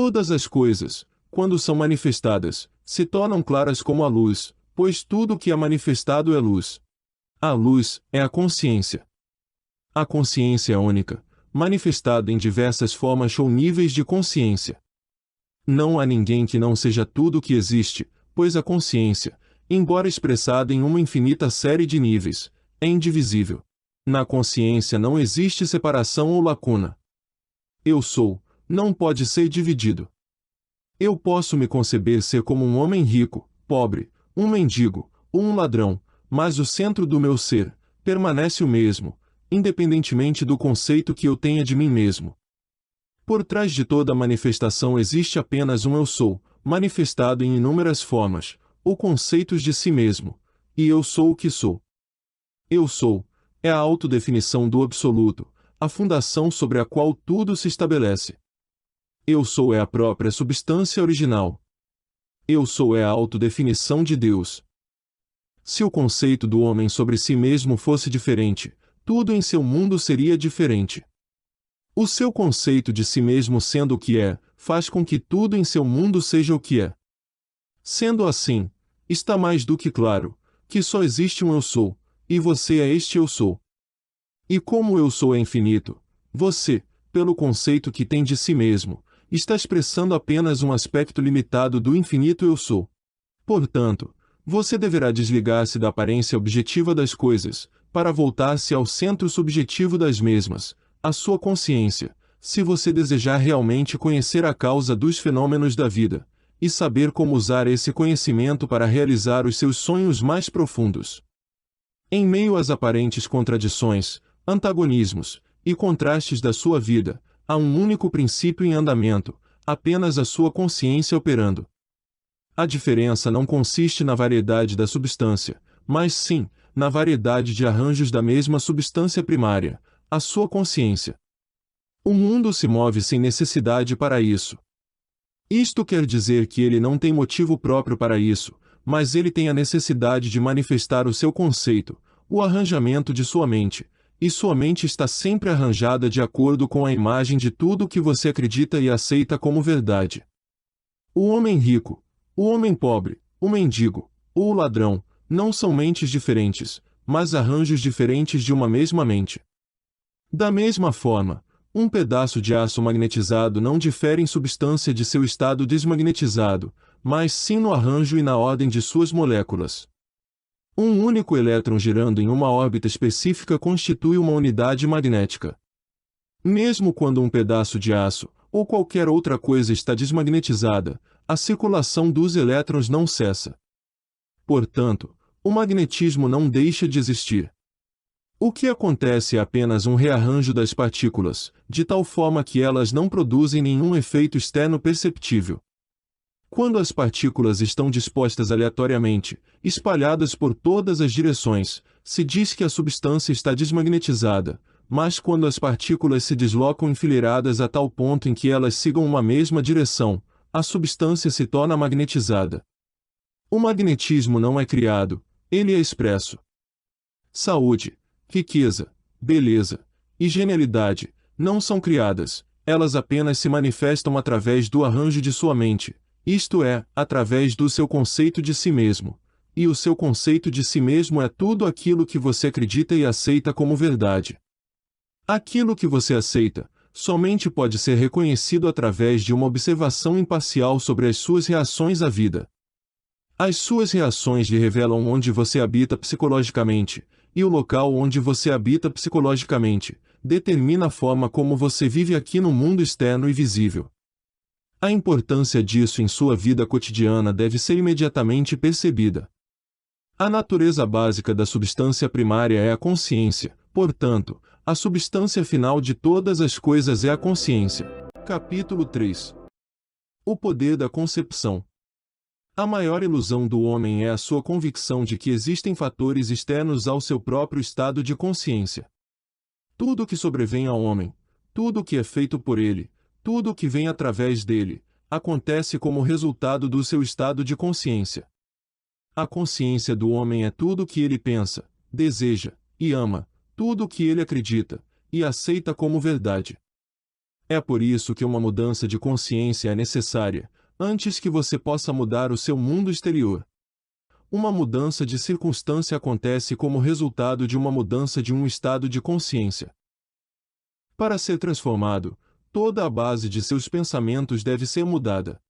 Todas as coisas, quando são manifestadas, se tornam claras como a luz, pois tudo o que é manifestado é luz. A luz é a consciência. A consciência é única, manifestada em diversas formas ou níveis de consciência. Não há ninguém que não seja tudo o que existe, pois a consciência, embora expressada em uma infinita série de níveis, é indivisível. Na consciência não existe separação ou lacuna. Eu sou, não pode ser dividido. Eu posso me conceber ser como um homem rico, pobre, um mendigo, ou um ladrão, mas o centro do meu ser permanece o mesmo, independentemente do conceito que eu tenha de mim mesmo. Por trás de toda manifestação existe apenas um eu sou, manifestado em inúmeras formas, ou conceitos de si mesmo, e eu sou o que sou. Eu sou é a autodefinição do absoluto, a fundação sobre a qual tudo se estabelece. Eu sou é a própria substância original. Eu sou é a autodefinição de Deus. Se o conceito do homem sobre si mesmo fosse diferente, tudo em seu mundo seria diferente. O seu conceito de si mesmo sendo o que é, faz com que tudo em seu mundo seja o que é. Sendo assim, está mais do que claro, que só existe um eu sou, e você é este eu sou. E como o eu sou é infinito, você, pelo conceito que tem de si mesmo, está expressando apenas um aspecto limitado do infinito eu sou. Portanto, você deverá desligar-se da aparência objetiva das coisas, para voltar-se ao centro subjetivo das mesmas, a sua consciência, se você desejar realmente conhecer a causa dos fenômenos da vida, e saber como usar esse conhecimento para realizar os seus sonhos mais profundos. Em meio às aparentes contradições, antagonismos e contrastes da sua vida, há um único princípio em andamento, apenas a sua consciência operando. A diferença não consiste na variedade da substância, mas sim, na variedade de arranjos da mesma substância primária, a sua consciência. O mundo se move sem necessidade para isso. Isto quer dizer que ele não tem motivo próprio para isso, mas ele tem a necessidade de manifestar o seu conceito, o arranjamento de sua mente, e sua mente está sempre arranjada de acordo com a imagem de tudo o que você acredita e aceita como verdade. O homem rico, o homem pobre, o mendigo, ou o ladrão, não são mentes diferentes, mas arranjos diferentes de uma mesma mente. Da mesma forma, um pedaço de aço magnetizado não difere em substância de seu estado desmagnetizado, mas sim no arranjo e na ordem de suas moléculas. Um único elétron girando em uma órbita específica constitui uma unidade magnética. Mesmo quando um pedaço de aço, ou qualquer outra coisa está desmagnetizada, a circulação dos elétrons não cessa. Portanto, o magnetismo não deixa de existir. O que acontece é apenas um rearranjo das partículas, de tal forma que elas não produzem nenhum efeito externo perceptível. Quando as partículas estão dispostas aleatoriamente, espalhadas por todas as direções, se diz que a substância está desmagnetizada, mas quando as partículas se deslocam enfileiradas a tal ponto em que elas sigam uma mesma direção, a substância se torna magnetizada. O magnetismo não é criado, ele é expresso. Saúde, riqueza, beleza e genialidade não são criadas, elas apenas se manifestam através do arranjo de sua mente, isto é, através do seu conceito de si mesmo, e o seu conceito de si mesmo é tudo aquilo que você acredita e aceita como verdade. Aquilo que você aceita, somente pode ser reconhecido através de uma observação imparcial sobre as suas reações à vida. As suas reações lhe revelam onde você habita psicologicamente, e o local onde você habita psicologicamente determina a forma como você vive aqui no mundo externo e visível. A importância disso em sua vida cotidiana deve ser imediatamente percebida. A natureza básica da substância primária é a consciência, portanto, a substância final de todas as coisas é a consciência. Capítulo 3. O poder da concepção. A maior ilusão do homem é a sua convicção de que existem fatores externos ao seu próprio estado de consciência. Tudo o que sobrevém ao homem, tudo o que é feito por ele, tudo o que vem através dele, acontece como resultado do seu estado de consciência. A consciência do homem é tudo o que ele pensa, deseja e ama, tudo o que ele acredita e aceita como verdade. É por isso que uma mudança de consciência é necessária, antes que você possa mudar o seu mundo exterior. Uma mudança de circunstância acontece como resultado de uma mudança de um estado de consciência. Para ser transformado, toda a base de seus pensamentos deve ser mudada.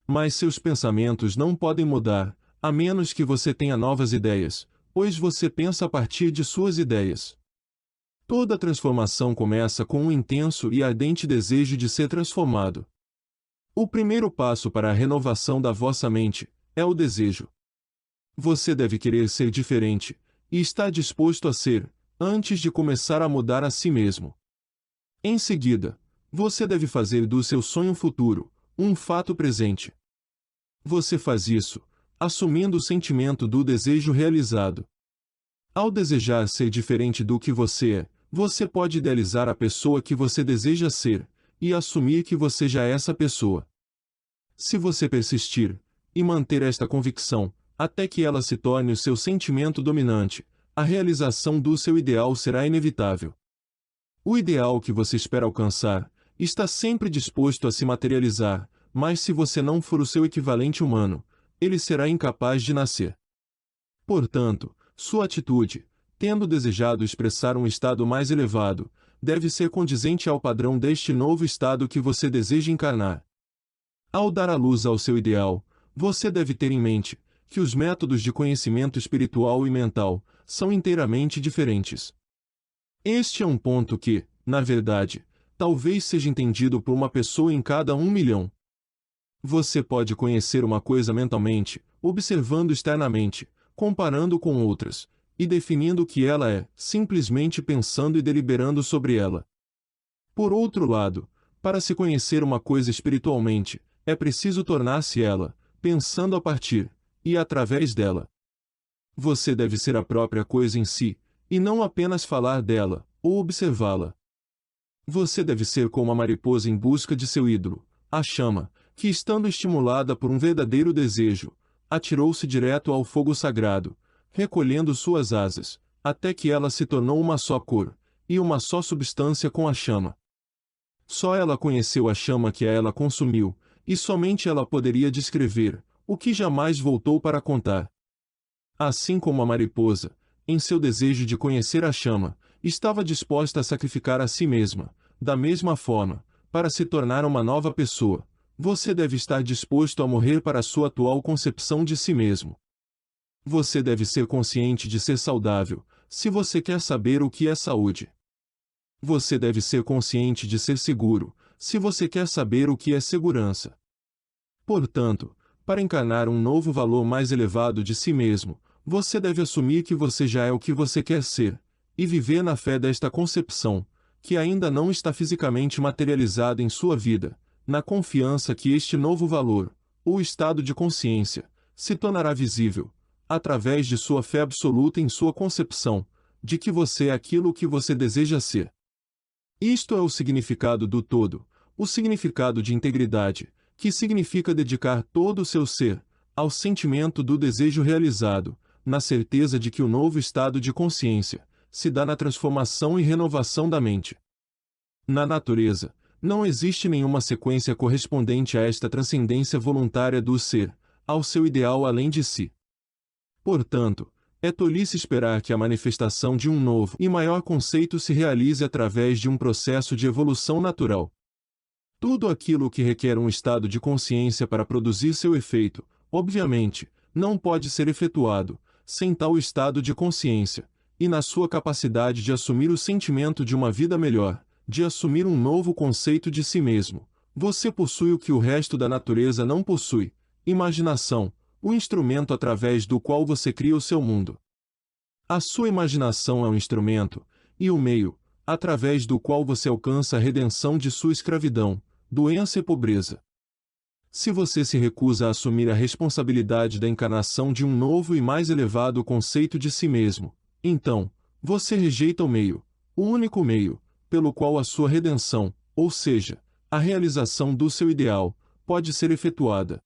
Mas seus pensamentos não podem mudar, a menos que você tenha novas ideias, pois você pensa a partir de suas ideias. Toda transformação começa com um intenso e ardente desejo de ser transformado. O primeiro passo para a renovação da vossa mente é o desejo. Você deve querer ser diferente, e estar disposto a ser, antes de começar a mudar a si mesmo. Em seguida, você deve fazer do seu sonho futuro um fato presente. Você faz isso, assumindo o sentimento do desejo realizado. Ao desejar ser diferente do que você é, você pode idealizar a pessoa que você deseja ser, e assumir que você já é essa pessoa. Se você persistir, e manter esta convicção, até que ela se torne o seu sentimento dominante, a realização do seu ideal será inevitável. O ideal que você espera alcançar está sempre disposto a se materializar, mas se você não for o seu equivalente humano, ele será incapaz de nascer. Portanto, sua atitude, tendo desejado expressar um estado mais elevado, deve ser condizente ao padrão deste novo estado que você deseja encarnar. Ao dar a luz ao seu ideal, você deve ter em mente que os métodos de conhecimento espiritual e mental são inteiramente diferentes. Este é um ponto que, na verdade, talvez seja entendido por uma pessoa em cada 1 milhão. Você pode conhecer uma coisa mentalmente, observando externamente, comparando com outras, e definindo o que ela é, simplesmente pensando e deliberando sobre ela. Por outro lado, para se conhecer uma coisa espiritualmente, é preciso tornar-se ela, pensando a partir, e através dela. Você deve ser a própria coisa em si, e não apenas falar dela, ou observá-la. Você deve ser como a mariposa em busca de seu ídolo, a chama, que estando estimulada por um verdadeiro desejo, atirou-se direto ao fogo sagrado, recolhendo suas asas, até que ela se tornou uma só cor, e uma só substância com a chama. Só ela conheceu a chama que a ela consumiu, e somente ela poderia descrever, o que jamais voltou para contar. Assim como a mariposa, em seu desejo de conhecer a chama, estava disposta a sacrificar a si mesma, da mesma forma, para se tornar uma nova pessoa, você deve estar disposto a morrer para a sua atual concepção de si mesmo. Você deve ser consciente de ser saudável, se você quer saber o que é saúde. Você deve ser consciente de ser seguro, se você quer saber o que é segurança. Portanto, para encarnar um novo valor mais elevado de si mesmo, você deve assumir que você já é o que você quer ser, e viver na fé desta concepção, que ainda não está fisicamente materializada em sua vida, na confiança que este novo valor, ou estado de consciência, se tornará visível, através de sua fé absoluta em sua concepção, de que você é aquilo que você deseja ser. Isto é o significado do todo, o significado de integridade, que significa dedicar todo o seu ser ao sentimento do desejo realizado, na certeza de que o novo estado de consciência se dá na transformação e renovação da mente. Na natureza, não existe nenhuma sequência correspondente a esta transcendência voluntária do ser, ao seu ideal além de si. Portanto, é tolice esperar que a manifestação de um novo e maior conceito se realize através de um processo de evolução natural. Tudo aquilo que requer um estado de consciência para produzir seu efeito, obviamente, não pode ser efetuado, sem tal estado de consciência, e na sua capacidade de assumir o sentimento de uma vida melhor, de assumir um novo conceito de si mesmo. Você possui o que o resto da natureza não possui: imaginação, o instrumento através do qual você cria o seu mundo. A sua imaginação é um instrumento, e o meio, através do qual você alcança a redenção de sua escravidão, doença e pobreza. Se você se recusa a assumir a responsabilidade da encarnação de um novo e mais elevado conceito de si mesmo, então, você rejeita o meio, o único meio, pelo qual a sua redenção, ou seja, a realização do seu ideal, pode ser efetuada.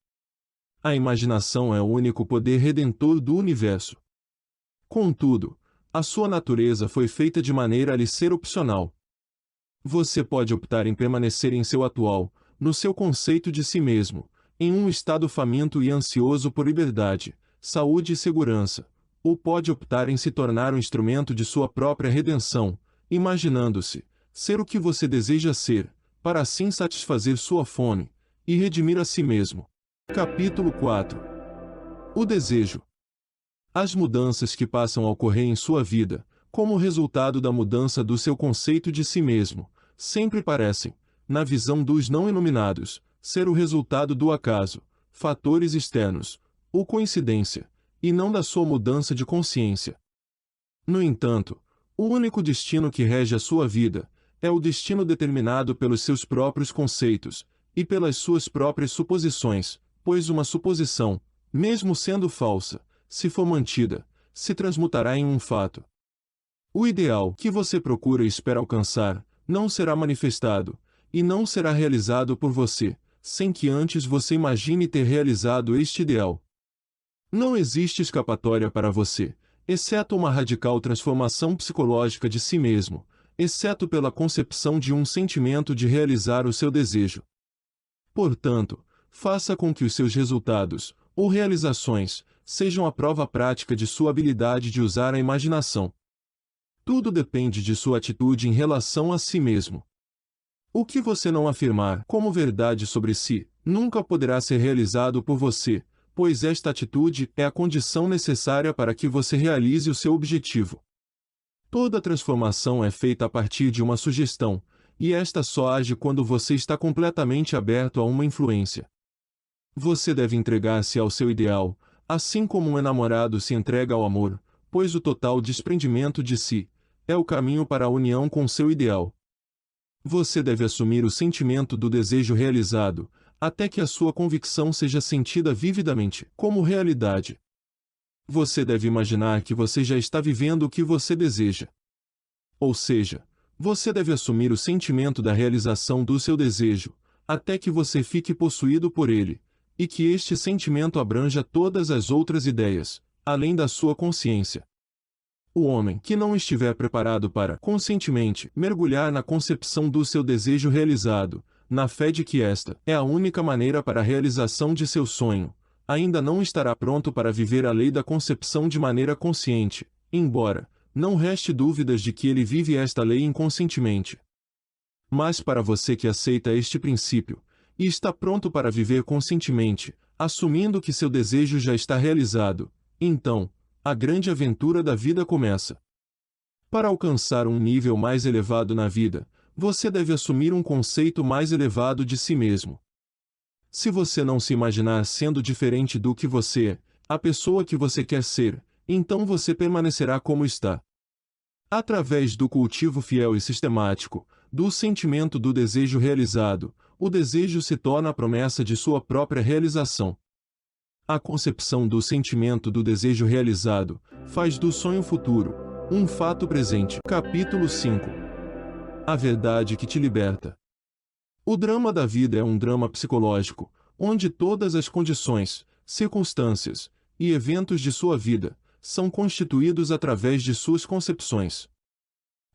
A imaginação é o único poder redentor do universo. Contudo, a sua natureza foi feita de maneira a lhe ser opcional. Você pode optar em permanecer em seu atual, no seu conceito de si mesmo, em um estado faminto e ansioso por liberdade, saúde e segurança, ou pode optar em se tornar um instrumento de sua própria redenção, imaginando-se ser o que você deseja ser, para assim satisfazer sua fome e redimir a si mesmo. Capítulo 4. O desejo. As mudanças que passam a ocorrer em sua vida, como resultado da mudança do seu conceito de si mesmo, sempre parecem, na visão dos não iluminados, ser o resultado do acaso, fatores externos, ou coincidência, e não da sua mudança de consciência. No entanto, o único destino que rege a sua vida é o destino determinado pelos seus próprios conceitos e pelas suas próprias suposições, pois uma suposição, mesmo sendo falsa, se for mantida, se transmutará em um fato. O ideal que você procura e espera alcançar não será manifestado, e não será realizado por você, sem que antes você imagine ter realizado este ideal. Não existe escapatória para você, exceto uma radical transformação psicológica de si mesmo, exceto pela concepção de um sentimento de realizar o seu desejo. Portanto, faça com que os seus resultados, ou realizações, sejam a prova prática de sua habilidade de usar a imaginação. Tudo depende de sua atitude em relação a si mesmo. O que você não afirmar como verdade sobre si, nunca poderá ser realizado por você, pois esta atitude é a condição necessária para que você realize o seu objetivo. Toda transformação é feita a partir de uma sugestão, e esta só age quando você está completamente aberto a uma influência. Você deve entregar-se ao seu ideal, assim como um enamorado se entrega ao amor, pois o total desprendimento de si é o caminho para a união com seu ideal. Você deve assumir o sentimento do desejo realizado, até que a sua convicção seja sentida vividamente, como realidade. Você deve imaginar que você já está vivendo o que você deseja. Ou seja, você deve assumir o sentimento da realização do seu desejo, até que você fique possuído por ele, e que este sentimento abranja todas as outras ideias, além da sua consciência. O homem que não estiver preparado para, conscientemente, mergulhar na concepção do seu desejo realizado, na fé de que esta é a única maneira para a realização de seu sonho, ainda não estará pronto para viver a lei da concepção de maneira consciente, embora não reste dúvidas de que ele vive esta lei inconscientemente. Mas para você que aceita este princípio, e está pronto para viver conscientemente, assumindo que seu desejo já está realizado, então, a grande aventura da vida começa. Para alcançar um nível mais elevado na vida, você deve assumir um conceito mais elevado de si mesmo. Se você não se imaginar sendo diferente do que você é, a pessoa que você quer ser, então você permanecerá como está. Através do cultivo fiel e sistemático, do sentimento do desejo realizado, o desejo se torna a promessa de sua própria realização. A concepção do sentimento do desejo realizado faz do sonho futuro um fato presente. Capítulo 5. A verdade que te liberta. O drama da vida é um drama psicológico, onde todas as condições, circunstâncias e eventos de sua vida são constituídos através de suas concepções.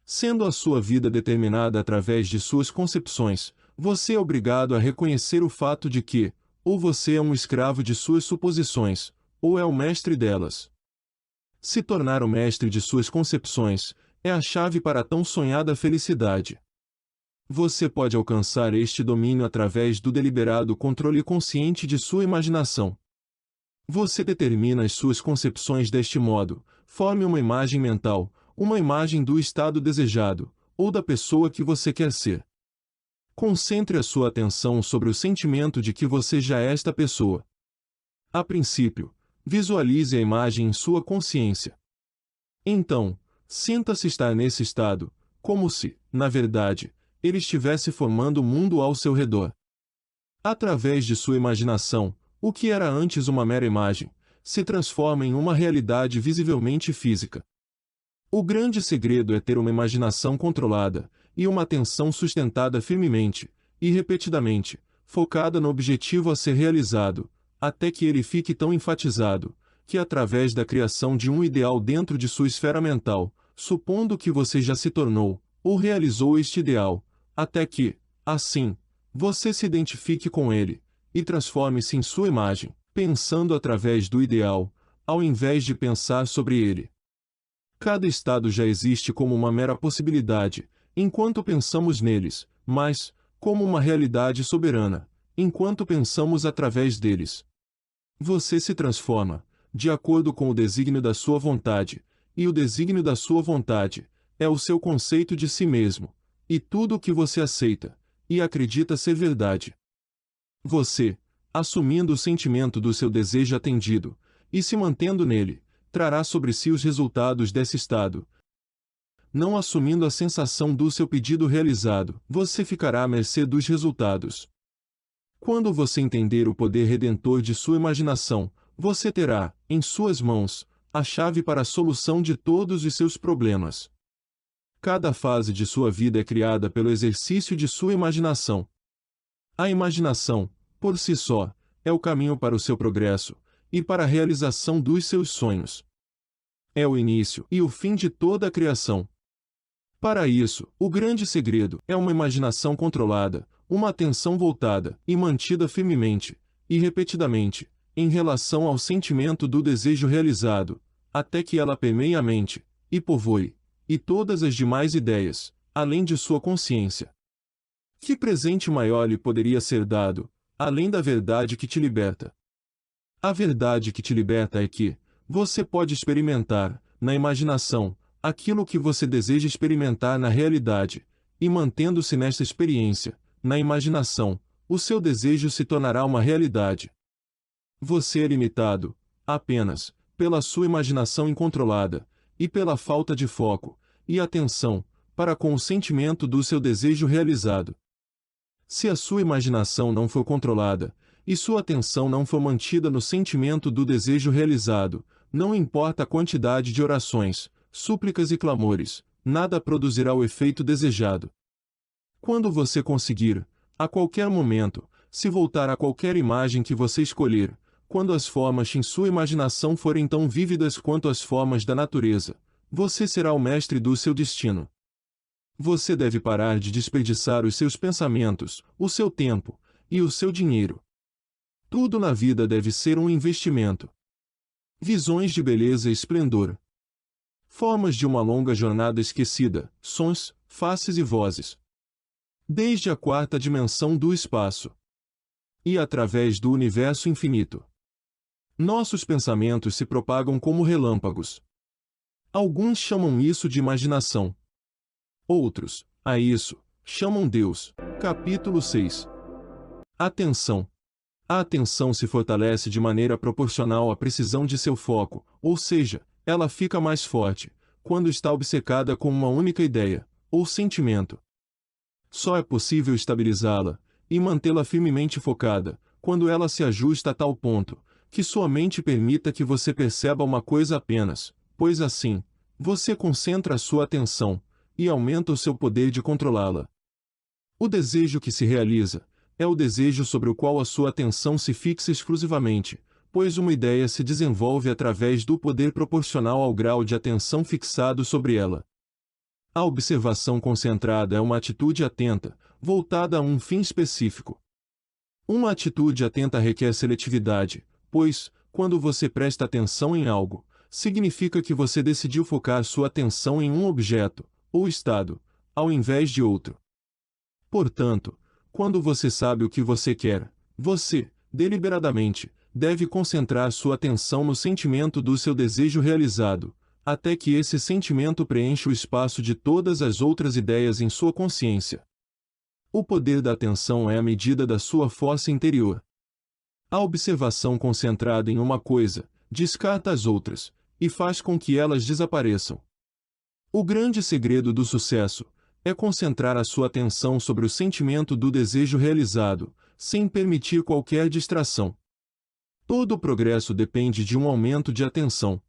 Sendo a sua vida determinada através de suas concepções, você é obrigado a reconhecer o fato de que, ou você é um escravo de suas suposições, ou é o mestre delas. Se tornar o mestre de suas concepções é a chave para a tão sonhada felicidade. Você pode alcançar este domínio através do deliberado controle consciente de sua imaginação. Você determina as suas concepções deste modo, forme uma imagem mental, uma imagem do estado desejado, ou da pessoa que você quer ser. Concentre a sua atenção sobre o sentimento de que você já é esta pessoa. A princípio, visualize a imagem em sua consciência. Então, sinta-se estar nesse estado, como se, na verdade, ele estivesse formando o mundo ao seu redor. Através de sua imaginação, o que era antes uma mera imagem, se transforma em uma realidade visivelmente física. O grande segredo é ter uma imaginação controlada, e uma atenção sustentada firmemente, e repetidamente, focada no objetivo a ser realizado, até que ele fique tão enfatizado, que através da criação de um ideal dentro de sua esfera mental, supondo que você já se tornou, ou realizou este ideal, até que, assim, você se identifique com ele, e transforme-se em sua imagem, pensando através do ideal, ao invés de pensar sobre ele. Cada estado já existe como uma mera possibilidade, enquanto pensamos neles, mas, como uma realidade soberana, enquanto pensamos através deles. Você se transforma, de acordo com o desígnio da sua vontade, e o desígnio da sua vontade é o seu conceito de si mesmo, e tudo o que você aceita e acredita ser verdade. Você, assumindo o sentimento do seu desejo atendido, e se mantendo nele, trará sobre si os resultados desse estado. Não assumindo a sensação do seu pedido realizado, você ficará à mercê dos resultados. Quando você entender o poder redentor de sua imaginação, você terá, em suas mãos, a chave para a solução de todos os seus problemas. Cada fase de sua vida é criada pelo exercício de sua imaginação. A imaginação, por si só, é o caminho para o seu progresso, e para a realização dos seus sonhos. É o início e o fim de toda a criação. Para isso, o grande segredo é uma imaginação controlada, uma atenção voltada e mantida firmemente, e repetidamente, em relação ao sentimento do desejo realizado, até que ela permeie a mente, e povoe, e todas as demais ideias, além de sua consciência. Que presente maior lhe poderia ser dado, além da verdade que te liberta? A verdade que te liberta é que, você pode experimentar, na imaginação, aquilo que você deseja experimentar na realidade, e mantendo-se nesta experiência, na imaginação, o seu desejo se tornará uma realidade. Você é limitado, apenas, pela sua imaginação incontrolada, e pela falta de foco, e atenção, para com o sentimento do seu desejo realizado. Se a sua imaginação não for controlada, e sua atenção não for mantida no sentimento do desejo realizado, não importa a quantidade de orações, súplicas e clamores, nada produzirá o efeito desejado. Quando você conseguir, a qualquer momento, se voltar a qualquer imagem que você escolher, quando as formas em sua imaginação forem tão vívidas quanto as formas da natureza, você será o mestre do seu destino. Você deve parar de desperdiçar os seus pensamentos, o seu tempo e o seu dinheiro. Tudo na vida deve ser um investimento. Visões de beleza e esplendor. Formas de uma longa jornada esquecida, sons, faces e vozes. Desde a quarta dimensão do espaço. E através do universo infinito. Nossos pensamentos se propagam como relâmpagos. Alguns chamam isso de imaginação. Outros, a isso, chamam Deus. Capítulo 6. Atenção. A atenção se fortalece de maneira proporcional à precisão de seu foco, ou seja, ela fica mais forte, quando está obcecada com uma única ideia, ou sentimento. Só é possível estabilizá-la, e mantê-la firmemente focada, quando ela se ajusta a tal ponto, que sua mente permita que você perceba uma coisa apenas, pois assim, você concentra a sua atenção, e aumenta o seu poder de controlá-la. O desejo que se realiza, é o desejo sobre o qual a sua atenção se fixa exclusivamente, pois uma ideia se desenvolve através do poder proporcional ao grau de atenção fixado sobre ela. A observação concentrada é uma atitude atenta, voltada a um fim específico. Uma atitude atenta requer seletividade, pois, quando você presta atenção em algo, significa que você decidiu focar sua atenção em um objeto, ou estado, ao invés de outro. Portanto, quando você sabe o que você quer, você, deliberadamente, deve concentrar sua atenção no sentimento do seu desejo realizado, até que esse sentimento preencha o espaço de todas as outras ideias em sua consciência. O poder da atenção é a medida da sua força interior. A observação concentrada em uma coisa, descarta as outras, e faz com que elas desapareçam. O grande segredo do sucesso é concentrar a sua atenção sobre o sentimento do desejo realizado, sem permitir qualquer distração. Todo o progresso depende de um aumento de atenção.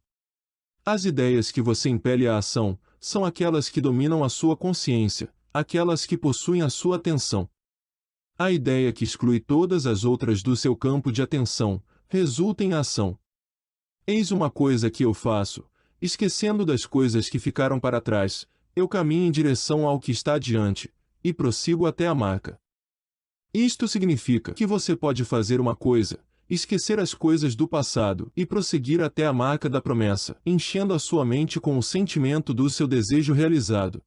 As ideias que você impele à ação, são aquelas que dominam a sua consciência, aquelas que possuem a sua atenção. A ideia que exclui todas as outras do seu campo de atenção, resulta em ação. Eis uma coisa que eu faço, esquecendo das coisas que ficaram para trás, eu caminho em direção ao que está adiante, e prossigo até a marca. Isto significa que você pode fazer uma coisa, esquecer as coisas do passado e prosseguir até a marca da promessa, enchendo a sua mente com o sentimento do seu desejo realizado.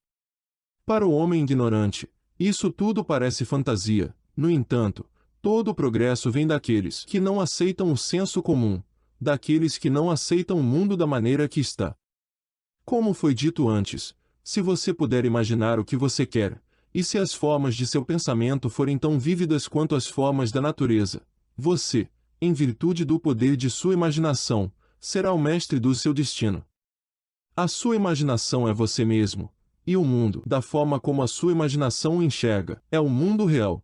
Para o homem ignorante, isso tudo parece fantasia. No entanto, todo o progresso vem daqueles que não aceitam o senso comum, daqueles que não aceitam o mundo da maneira que está. Como foi dito antes, se você puder imaginar o que você quer, e se as formas de seu pensamento forem tão vívidas quanto as formas da natureza, você, em virtude do poder de sua imaginação, será o mestre do seu destino. A sua imaginação é você mesmo, e o mundo, da forma como a sua imaginação o enxerga, é o mundo real.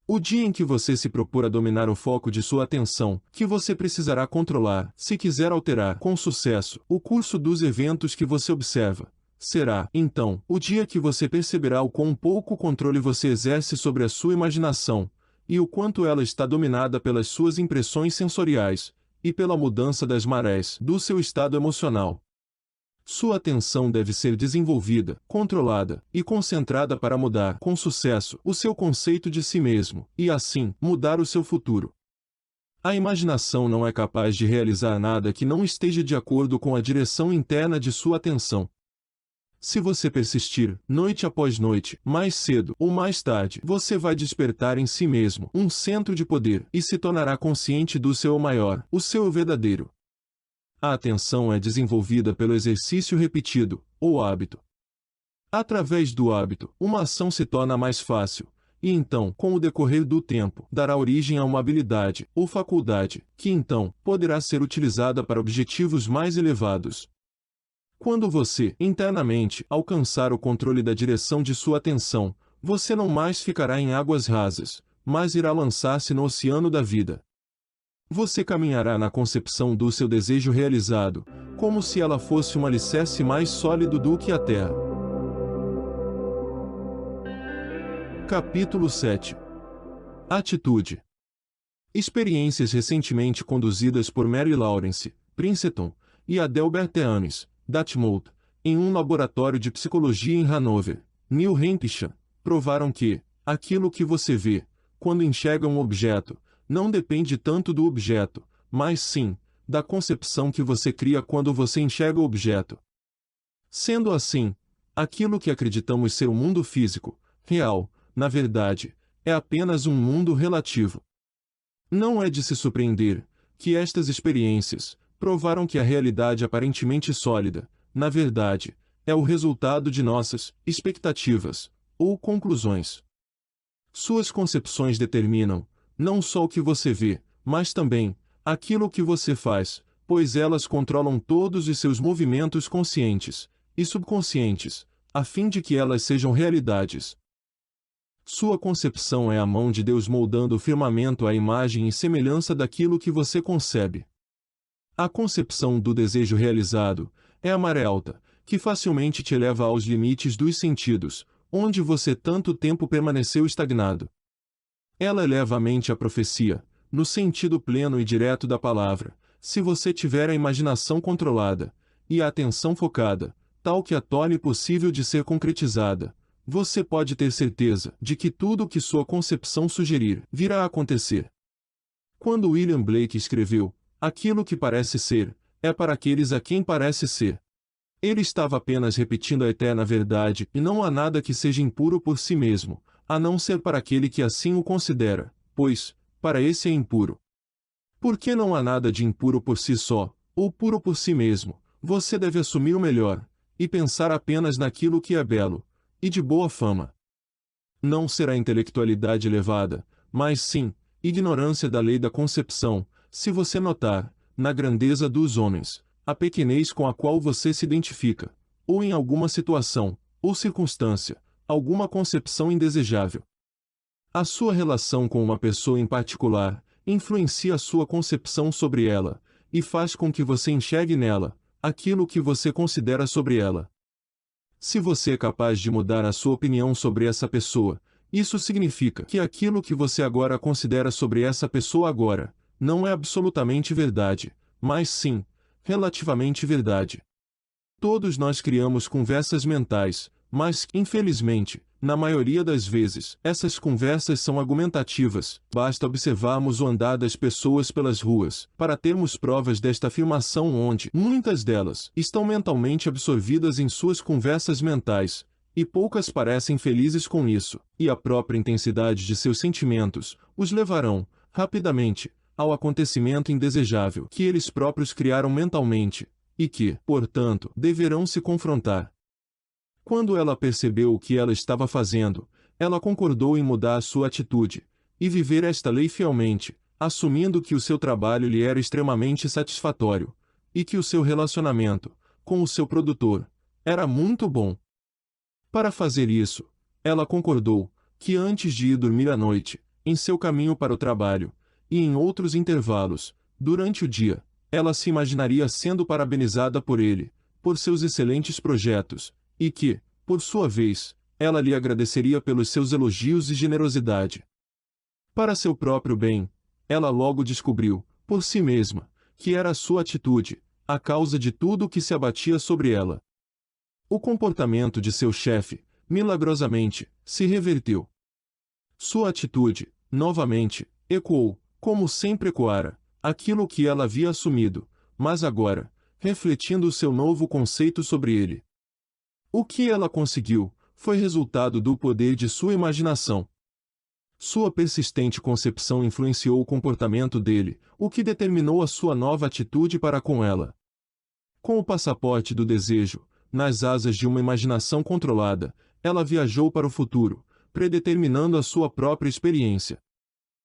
O dia em que você se propor a dominar o foco de sua atenção, que você precisará controlar, se quiser alterar com sucesso o curso dos eventos que você observa, será, então, o dia que você perceberá o quão pouco controle você exerce sobre a sua imaginação, e o quanto ela está dominada pelas suas impressões sensoriais, e pela mudança das marés do seu estado emocional. Sua atenção deve ser desenvolvida, controlada e concentrada para mudar com sucesso o seu conceito de si mesmo, e assim, mudar o seu futuro. A imaginação não é capaz de realizar nada que não esteja de acordo com a direção interna de sua atenção. Se você persistir, noite após noite, mais cedo ou mais tarde, você vai despertar em si mesmo um centro de poder e se tornará consciente do seu maior, o seu verdadeiro. A atenção é desenvolvida pelo exercício repetido, ou hábito. Através do hábito, uma ação se torna mais fácil, e então, com o decorrer do tempo, dará origem a uma habilidade, ou faculdade, que então, poderá ser utilizada para objetivos mais elevados. Quando você, internamente, alcançar o controle da direção de sua atenção, você não mais ficará em águas rasas, mas irá lançar-se no oceano da vida. Você caminhará na concepção do seu desejo realizado, como se ela fosse um alicerce mais sólido do que a terra. Capítulo 7. Atitude. Experiências recentemente conduzidas por Mary Lawrence, Princeton, e Adelbert Ames, Dartmouth, em um laboratório de psicologia em Hanover, New Hampshire, provaram que aquilo que você vê, quando enxerga um objeto, não depende tanto do objeto, mas sim, da concepção que você cria quando você enxerga o objeto. Sendo assim, aquilo que acreditamos ser o mundo físico, real, na verdade, é apenas um mundo relativo. Não é de se surpreender que estas experiências provaram que a realidade aparentemente sólida, na verdade, é o resultado de nossas expectativas ou conclusões. Suas concepções determinam, não só o que você vê, mas também aquilo que você faz, pois elas controlam todos os seus movimentos conscientes e subconscientes, a fim de que elas sejam realidades. Sua concepção é a mão de Deus moldando o firmamento à imagem e semelhança daquilo que você concebe. A concepção do desejo realizado é a maré alta, que facilmente te leva aos limites dos sentidos, onde você tanto tempo permaneceu estagnado. Ela eleva a mente à profecia, no sentido pleno e direto da palavra, se você tiver a imaginação controlada e a atenção focada, tal que a torne possível de ser concretizada. Você pode ter certeza de que tudo o que sua concepção sugerir virá a acontecer. Quando William Blake escreveu "Aquilo que parece ser, é para aqueles a quem parece ser", ele estava apenas repetindo a eterna verdade e não há nada que seja impuro por si mesmo, a não ser para aquele que assim o considera, pois, para esse é impuro. Porque não há nada de impuro por si só, ou puro por si mesmo, você deve assumir o melhor, e pensar apenas naquilo que é belo, e de boa fama. Não será intelectualidade elevada, mas sim, ignorância da lei da concepção, se você notar, na grandeza dos homens, a pequenez com a qual você se identifica, ou em alguma situação, ou circunstância, alguma concepção indesejável. A sua relação com uma pessoa em particular influencia a sua concepção sobre ela, e faz com que você enxergue nela aquilo que você considera sobre ela. Se você é capaz de mudar a sua opinião sobre essa pessoa, isso significa que aquilo que você agora considera sobre essa pessoa agora não é absolutamente verdade, mas sim, relativamente verdade. Todos nós criamos conversas mentais, mas, infelizmente, na maioria das vezes, essas conversas são argumentativas, basta observarmos o andar das pessoas pelas ruas, para termos provas desta afirmação onde, muitas delas, estão mentalmente absorvidas em suas conversas mentais, e poucas parecem felizes com isso, e a própria intensidade de seus sentimentos, os levarão, rapidamente, ao acontecimento indesejável que eles próprios criaram mentalmente, e que, portanto, deverão se confrontar. Quando ela percebeu o que ela estava fazendo, ela concordou em mudar sua atitude, e viver esta lei fielmente, assumindo que o seu trabalho lhe era extremamente satisfatório, e que o seu relacionamento, com o seu produtor, era muito bom. Para fazer isso, ela concordou que antes de ir dormir à noite, em seu caminho para o trabalho, e em outros intervalos, durante o dia, ela se imaginaria sendo parabenizada por ele, por seus excelentes projetos, e que, por sua vez, ela lhe agradeceria pelos seus elogios e generosidade. Para seu próprio bem, ela logo descobriu, por si mesma, que era a sua atitude, a causa de tudo o que se abatia sobre ela. O comportamento de seu chefe, milagrosamente, se reverteu. Sua atitude, novamente, ecoou, como sempre ecoara, aquilo que ela havia assumido, mas agora, refletindo o seu novo conceito sobre ele. O que ela conseguiu, foi resultado do poder de sua imaginação. Sua persistente concepção influenciou o comportamento dele, o que determinou a sua nova atitude para com ela. Com o passaporte do desejo, nas asas de uma imaginação controlada, ela viajou para o futuro, predeterminando a sua própria experiência.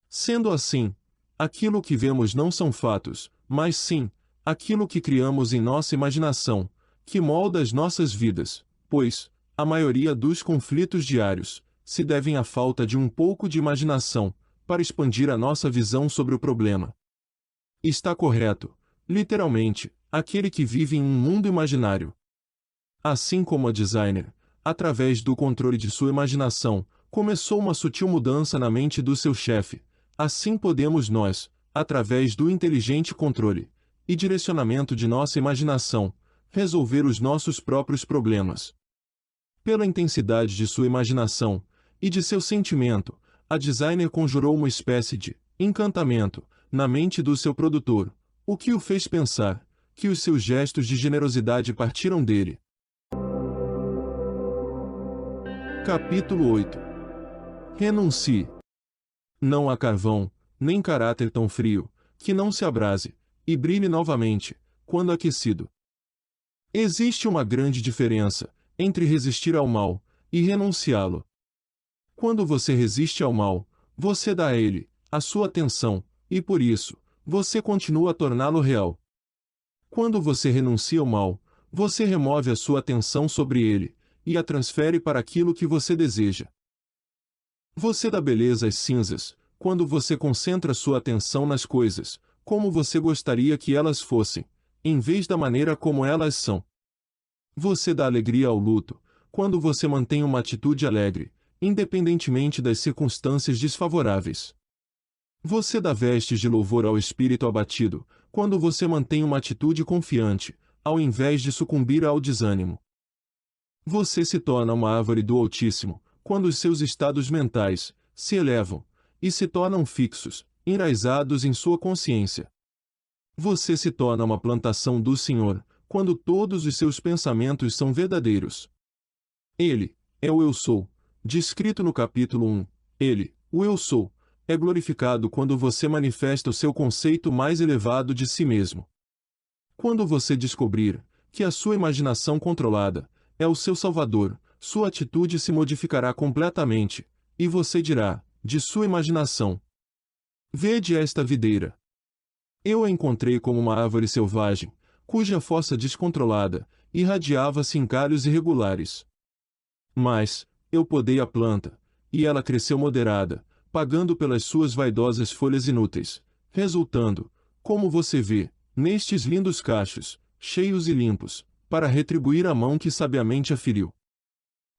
Sendo assim, aquilo que vemos não são fatos, mas sim, aquilo que criamos em nossa imaginação, que molda as nossas vidas, pois, a maioria dos conflitos diários, se devem à falta de um pouco de imaginação, para expandir a nossa visão sobre o problema. Está correto, literalmente, aquele que vive em um mundo imaginário. Assim como a designer, através do controle de sua imaginação, começou uma sutil mudança na mente do seu chefe, assim podemos nós, através do inteligente controle e direcionamento de nossa imaginação, resolver os nossos próprios problemas. Pela intensidade de sua imaginação e de seu sentimento, a designer conjurou uma espécie de encantamento na mente do seu produtor, o que o fez pensar que os seus gestos de generosidade partiram dele. Capítulo 8. Renuncie. Não há carvão, nem caráter tão frio, que não se abrase, e brilhe novamente, quando aquecido. Existe uma grande diferença entre resistir ao mal e renunciá-lo. Quando você resiste ao mal, você dá a ele a sua atenção, e por isso, você continua a torná-lo real. Quando você renuncia ao mal, você remove a sua atenção sobre ele, e a transfere para aquilo que você deseja. Você dá beleza às cinzas, quando você concentra sua atenção nas coisas, como você gostaria que elas fossem, em vez da maneira como elas são. Você dá alegria ao luto, quando você mantém uma atitude alegre, independentemente das circunstâncias desfavoráveis. Você dá vestes de louvor ao espírito abatido, quando você mantém uma atitude confiante, ao invés de sucumbir ao desânimo. Você se torna uma árvore do Altíssimo, quando os seus estados mentais se elevam e se tornam fixos, enraizados em sua consciência. Você se torna uma plantação do Senhor, quando todos os seus pensamentos são verdadeiros. Ele é o Eu Sou, descrito no capítulo 1. Ele, o Eu Sou, é glorificado quando você manifesta o seu conceito mais elevado de si mesmo. Quando você descobrir que a sua imaginação controlada é o seu Salvador, sua atitude se modificará completamente, e você dirá, de sua imaginação: vede esta videira. Eu a encontrei como uma árvore selvagem, cuja força descontrolada irradiava-se em galhos irregulares. Mas eu podei a planta, e ela cresceu moderada, pagando pelas suas vaidosas folhas inúteis, resultando, como você vê, nestes lindos cachos, cheios e limpos, para retribuir a mão que sabiamente a feriu.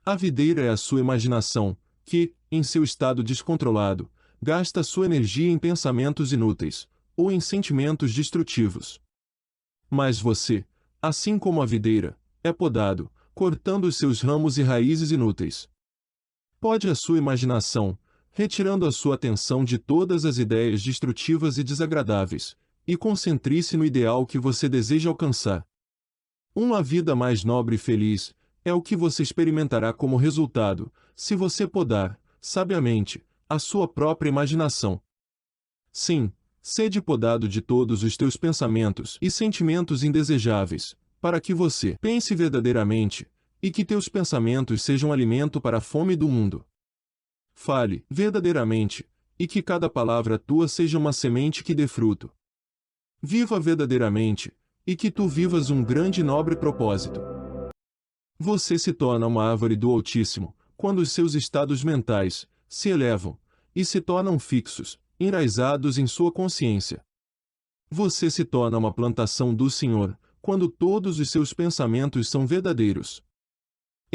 A videira é a sua imaginação, que, em seu estado descontrolado, gasta sua energia em pensamentos inúteis, ou em sentimentos destrutivos. Mas você, assim como a videira, é podado, cortando os seus ramos e raízes inúteis. Pode a sua imaginação, retirando a sua atenção de todas as ideias destrutivas e desagradáveis, e concentre-se no ideal que você deseja alcançar. Uma vida mais nobre e feliz é o que você experimentará como resultado, se você podar, sabiamente, a sua própria imaginação. Sim, sede podado de todos os teus pensamentos e sentimentos indesejáveis, para que você pense verdadeiramente, e que teus pensamentos sejam alimento para a fome do mundo. Fale verdadeiramente, e que cada palavra tua seja uma semente que dê fruto. Viva verdadeiramente, e que tu vivas um grande e nobre propósito. Você se torna uma árvore do Altíssimo, quando os seus estados mentais se elevam, e se tornam fixos, enraizados em sua consciência. Você se torna uma plantação do Senhor, quando todos os seus pensamentos são verdadeiros.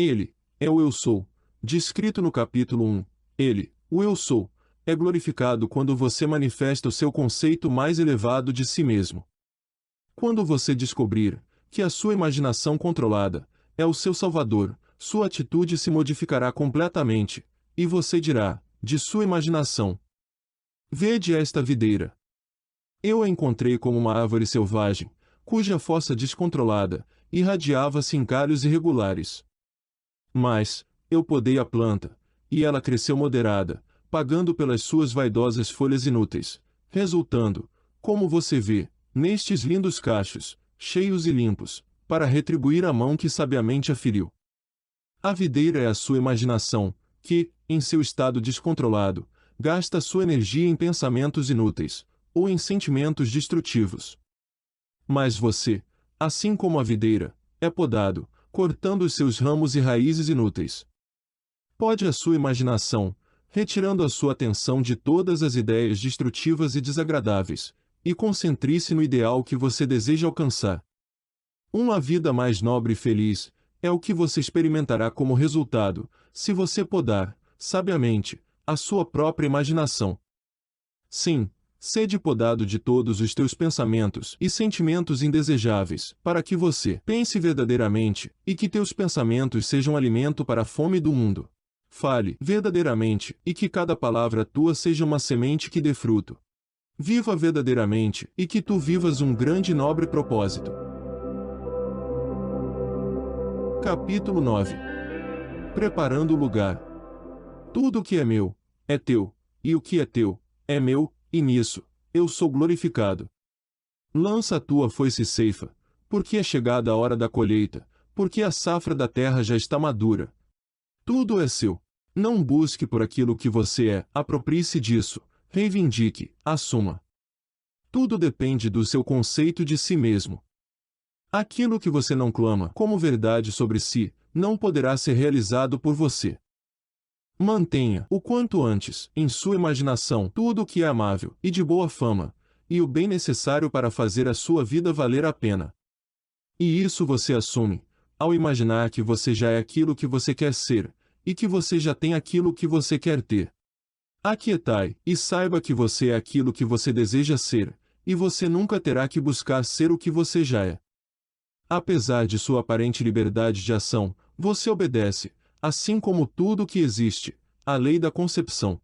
Ele é o Eu Sou, descrito no capítulo 1. Ele, o Eu Sou, é glorificado quando você manifesta o seu conceito mais elevado de si mesmo. Quando você descobrir que a sua imaginação controlada é o seu Salvador, sua atitude se modificará completamente, e você dirá, de sua imaginação: vede esta videira. Eu a encontrei como uma árvore selvagem, cuja força descontrolada irradiava-se em galhos irregulares. Mas eu podei a planta, e ela cresceu moderada, pagando pelas suas vaidosas folhas inúteis, resultando, como você vê, nestes lindos cachos, cheios e limpos, para retribuir a mão que sabiamente a feriu. A videira é a sua imaginação, que, em seu estado descontrolado, gasta sua energia em pensamentos inúteis, ou em sentimentos destrutivos. Mas você, assim como a videira, é podado, cortando os seus ramos e raízes inúteis. Pode a sua imaginação, retirando a sua atenção de todas as ideias destrutivas e desagradáveis, e concentre-se no ideal que você deseja alcançar. Uma vida mais nobre e feliz é o que você experimentará como resultado, se você podar, sabiamente, a sua própria imaginação. Sim, sede podado de todos os teus pensamentos e sentimentos indesejáveis, para que você pense verdadeiramente, e que teus pensamentos sejam alimento para a fome do mundo. Fale verdadeiramente, e que cada palavra tua seja uma semente que dê fruto. Viva verdadeiramente, e que tu vivas um grande e nobre propósito. Capítulo 9. Preparando o lugar. Tudo o que é meu, é teu, e o que é teu, é meu, e nisso, eu sou glorificado. Lança a tua foice e ceifa, porque é chegada a hora da colheita, porque a safra da terra já está madura. Tudo é seu. Não busque por aquilo que você é, aproprie-se disso, reivindique, assuma. Tudo depende do seu conceito de si mesmo. Aquilo que você não clama como verdade sobre si, não poderá ser realizado por você. Mantenha, o quanto antes, em sua imaginação, tudo o que é amável e de boa fama, e o bem necessário para fazer a sua vida valer a pena. E isso você assume, ao imaginar que você já é aquilo que você quer ser, e que você já tem aquilo que você quer ter. Aquietai, e saiba que você é aquilo que você deseja ser, e você nunca terá que buscar ser o que você já é. Apesar de sua aparente liberdade de ação, você obedece, assim como tudo o que existe, à lei da concepção.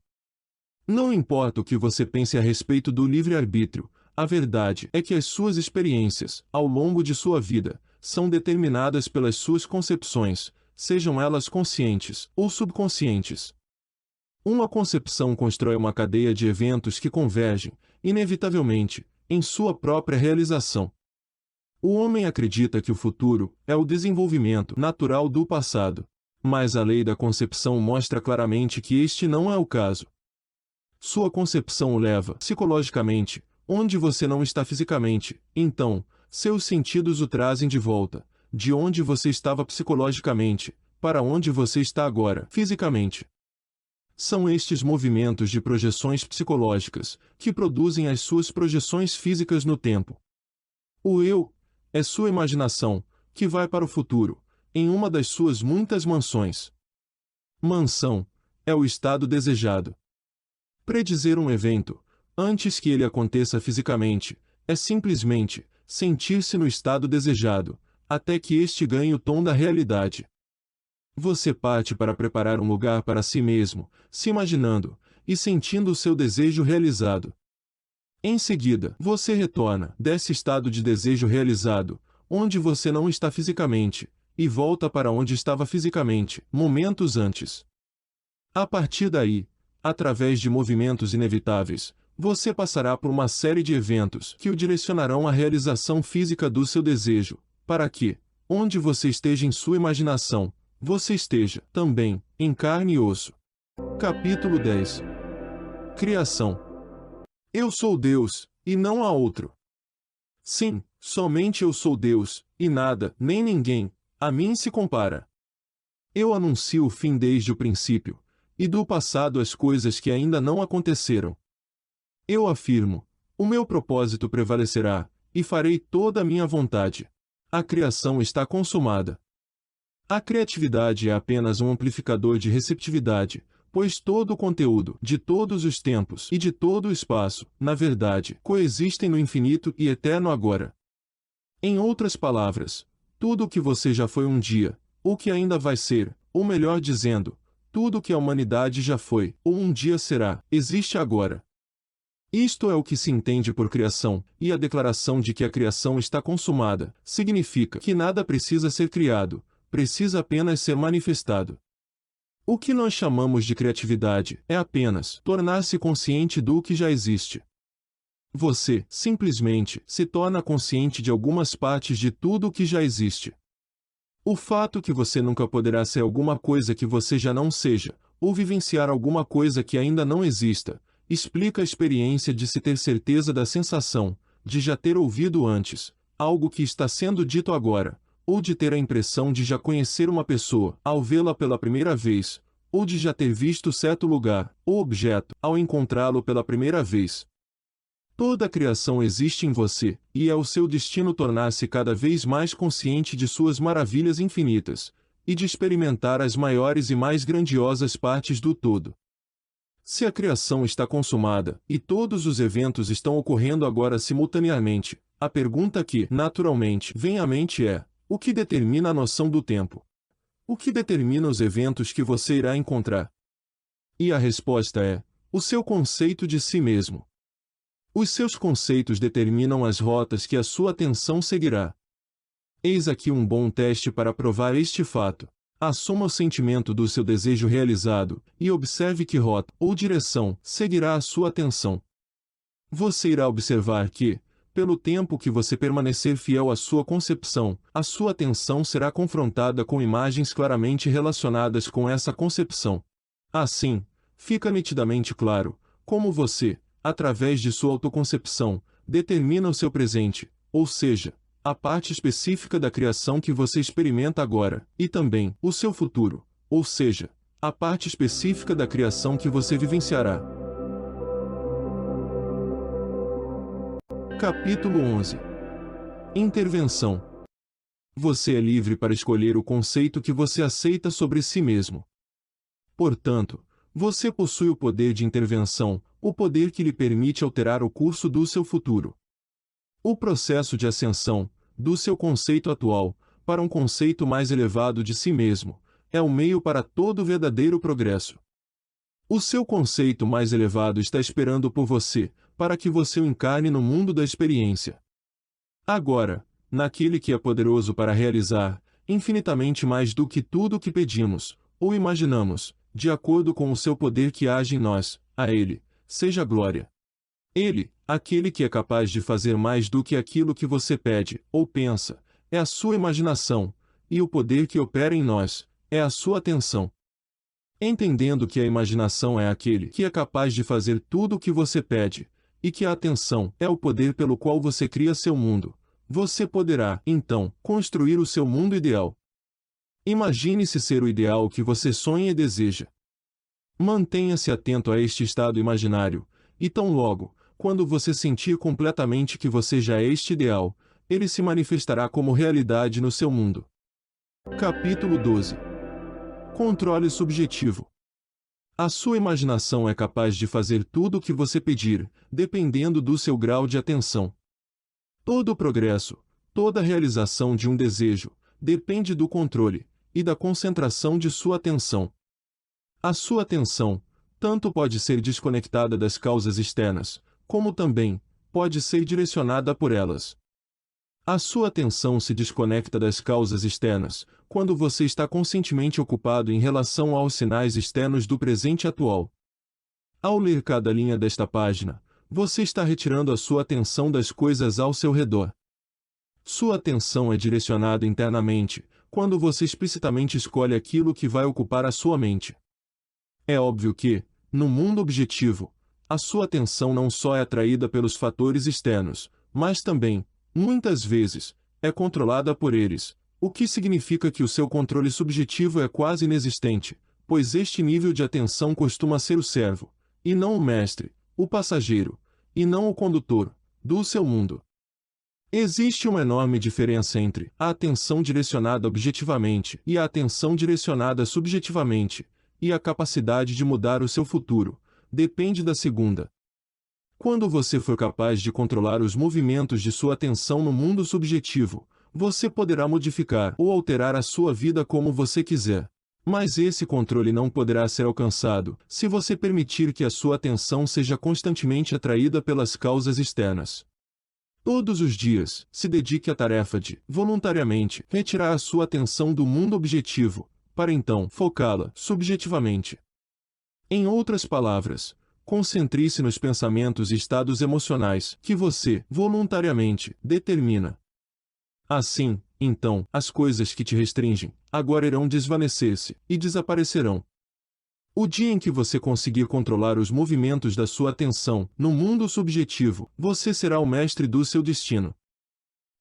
Não importa o que você pense a respeito do livre-arbítrio, a verdade é que as suas experiências, ao longo de sua vida, são determinadas pelas suas concepções, sejam elas conscientes ou subconscientes. Uma concepção constrói uma cadeia de eventos que convergem, inevitavelmente, em sua própria realização. O homem acredita que o futuro é o desenvolvimento natural do passado, mas a lei da concepção mostra claramente que este não é o caso. Sua concepção o leva psicologicamente, onde você não está fisicamente, então, seus sentidos o trazem de volta, de onde você estava psicologicamente, para onde você está agora, fisicamente. São estes movimentos de projeções psicológicas que produzem as suas projeções físicas no tempo. O eu é sua imaginação, que vai para o futuro, em uma das suas muitas mansões. Mansão é o estado desejado. Predizer um evento, antes que ele aconteça fisicamente, é simplesmente sentir-se no estado desejado, até que este ganhe o tom da realidade. Você parte para preparar um lugar para si mesmo, se imaginando e sentindo o seu desejo realizado. Em seguida, você retorna desse estado de desejo realizado, onde você não está fisicamente, e volta para onde estava fisicamente, momentos antes. A partir daí, através de movimentos inevitáveis, você passará por uma série de eventos que o direcionarão à realização física do seu desejo, para que, onde você esteja em sua imaginação, você esteja, também, em carne e osso. Capítulo 10. Criação. Eu sou Deus, e não há outro. Sim, somente eu sou Deus, e nada, nem ninguém, a mim se compara. Eu anuncio o fim desde o princípio, e do passado as coisas que ainda não aconteceram. Eu afirmo, o meu propósito prevalecerá, e farei toda a minha vontade. A criação está consumada. A criatividade é apenas um amplificador de receptividade, pois todo o conteúdo, de todos os tempos e de todo o espaço, na verdade, coexistem no infinito e eterno agora. Em outras palavras, tudo o que você já foi um dia, ou que ainda vai ser, ou melhor dizendo, tudo o que a humanidade já foi, ou um dia será, existe agora. Isto é o que se entende por criação, e a declaração de que a criação está consumada, significa que nada precisa ser criado, precisa apenas ser manifestado. O que nós chamamos de criatividade é apenas tornar-se consciente do que já existe. Você, simplesmente, se torna consciente de algumas partes de tudo o que já existe. O fato que você nunca poderá ser alguma coisa que você já não seja, ou vivenciar alguma coisa que ainda não exista, explica a experiência de se ter certeza da sensação, de já ter ouvido antes, algo que está sendo dito agora, ou de ter a impressão de já conhecer uma pessoa, ao vê-la pela primeira vez, ou de já ter visto certo lugar, ou objeto, ao encontrá-lo pela primeira vez. Toda a criação existe em você, e é o seu destino tornar-se cada vez mais consciente de suas maravilhas infinitas, e de experimentar as maiores e mais grandiosas partes do todo. Se a criação está consumada, e todos os eventos estão ocorrendo agora simultaneamente, a pergunta que, naturalmente, vem à mente é: o que determina a noção do tempo? O que determina os eventos que você irá encontrar? E a resposta é: o seu conceito de si mesmo. Os seus conceitos determinam as rotas que a sua atenção seguirá. Eis aqui um bom teste para provar este fato. Assuma o sentimento do seu desejo realizado, e observe que rota, ou direção, seguirá a sua atenção. Você irá observar que, pelo tempo que você permanecer fiel à sua concepção, a sua atenção será confrontada com imagens claramente relacionadas com essa concepção. Assim, fica nitidamente claro como você, através de sua autoconcepção, determina o seu presente, ou seja, a parte específica da criação que você experimenta agora, e também o seu futuro, ou seja, a parte específica da criação que você vivenciará. Capítulo 11. Intervenção. Você é livre para escolher o conceito que você aceita sobre si mesmo. Portanto, você possui o poder de intervenção, o poder que lhe permite alterar o curso do seu futuro. O processo de ascensão, do seu conceito atual, para um conceito mais elevado de si mesmo, é o meio para todo verdadeiro progresso. O seu conceito mais elevado está esperando por você, para que você o encarne no mundo da experiência. Agora, naquele que é poderoso para realizar, infinitamente mais do que tudo o que pedimos, ou imaginamos, de acordo com o seu poder que age em nós, a Ele, seja glória. Ele, aquele que é capaz de fazer mais do que aquilo que você pede, ou pensa, é a sua imaginação, e o poder que opera em nós, é a sua atenção. Entendendo que a imaginação é aquele que é capaz de fazer tudo o que você pede, e que a atenção é o poder pelo qual você cria seu mundo, você poderá, então, construir o seu mundo ideal. Imagine-se ser o ideal que você sonha e deseja. Mantenha-se atento a este estado imaginário, e tão logo, quando você sentir completamente que você já é este ideal, ele se manifestará como realidade no seu mundo. Capítulo 12. Controle subjetivo. A sua imaginação é capaz de fazer tudo o que você pedir, dependendo do seu grau de atenção. Todo o progresso, toda a realização de um desejo, depende do controle, e da concentração de sua atenção. A sua atenção, tanto pode ser desconectada das causas externas, como também pode ser direcionada por elas. A sua atenção se desconecta das causas externas, quando você está conscientemente ocupado em relação aos sinais externos do presente atual. Ao ler cada linha desta página, você está retirando a sua atenção das coisas ao seu redor. Sua atenção é direcionada internamente, quando você explicitamente escolhe aquilo que vai ocupar a sua mente. É óbvio que, no mundo objetivo, a sua atenção não só é atraída pelos fatores externos, mas também, muitas vezes, é controlada por eles, o que significa que o seu controle subjetivo é quase inexistente, pois este nível de atenção costuma ser o servo, e não o mestre, o passageiro, e não o condutor, do seu mundo. Existe uma enorme diferença entre a atenção direcionada objetivamente e a atenção direcionada subjetivamente, e a capacidade de mudar o seu futuro depende da segunda. Quando você for capaz de controlar os movimentos de sua atenção no mundo subjetivo, você poderá modificar ou alterar a sua vida como você quiser. Mas esse controle não poderá ser alcançado se você permitir que a sua atenção seja constantemente atraída pelas causas externas. Todos os dias, se dedique à tarefa de, voluntariamente, retirar a sua atenção do mundo objetivo, para então focá-la subjetivamente. Em outras palavras, concentre-se nos pensamentos e estados emocionais que você, voluntariamente, determina. Assim, então, as coisas que te restringem, agora irão desvanecer-se e desaparecerão. O dia em que você conseguir controlar os movimentos da sua atenção no mundo subjetivo, você será o mestre do seu destino.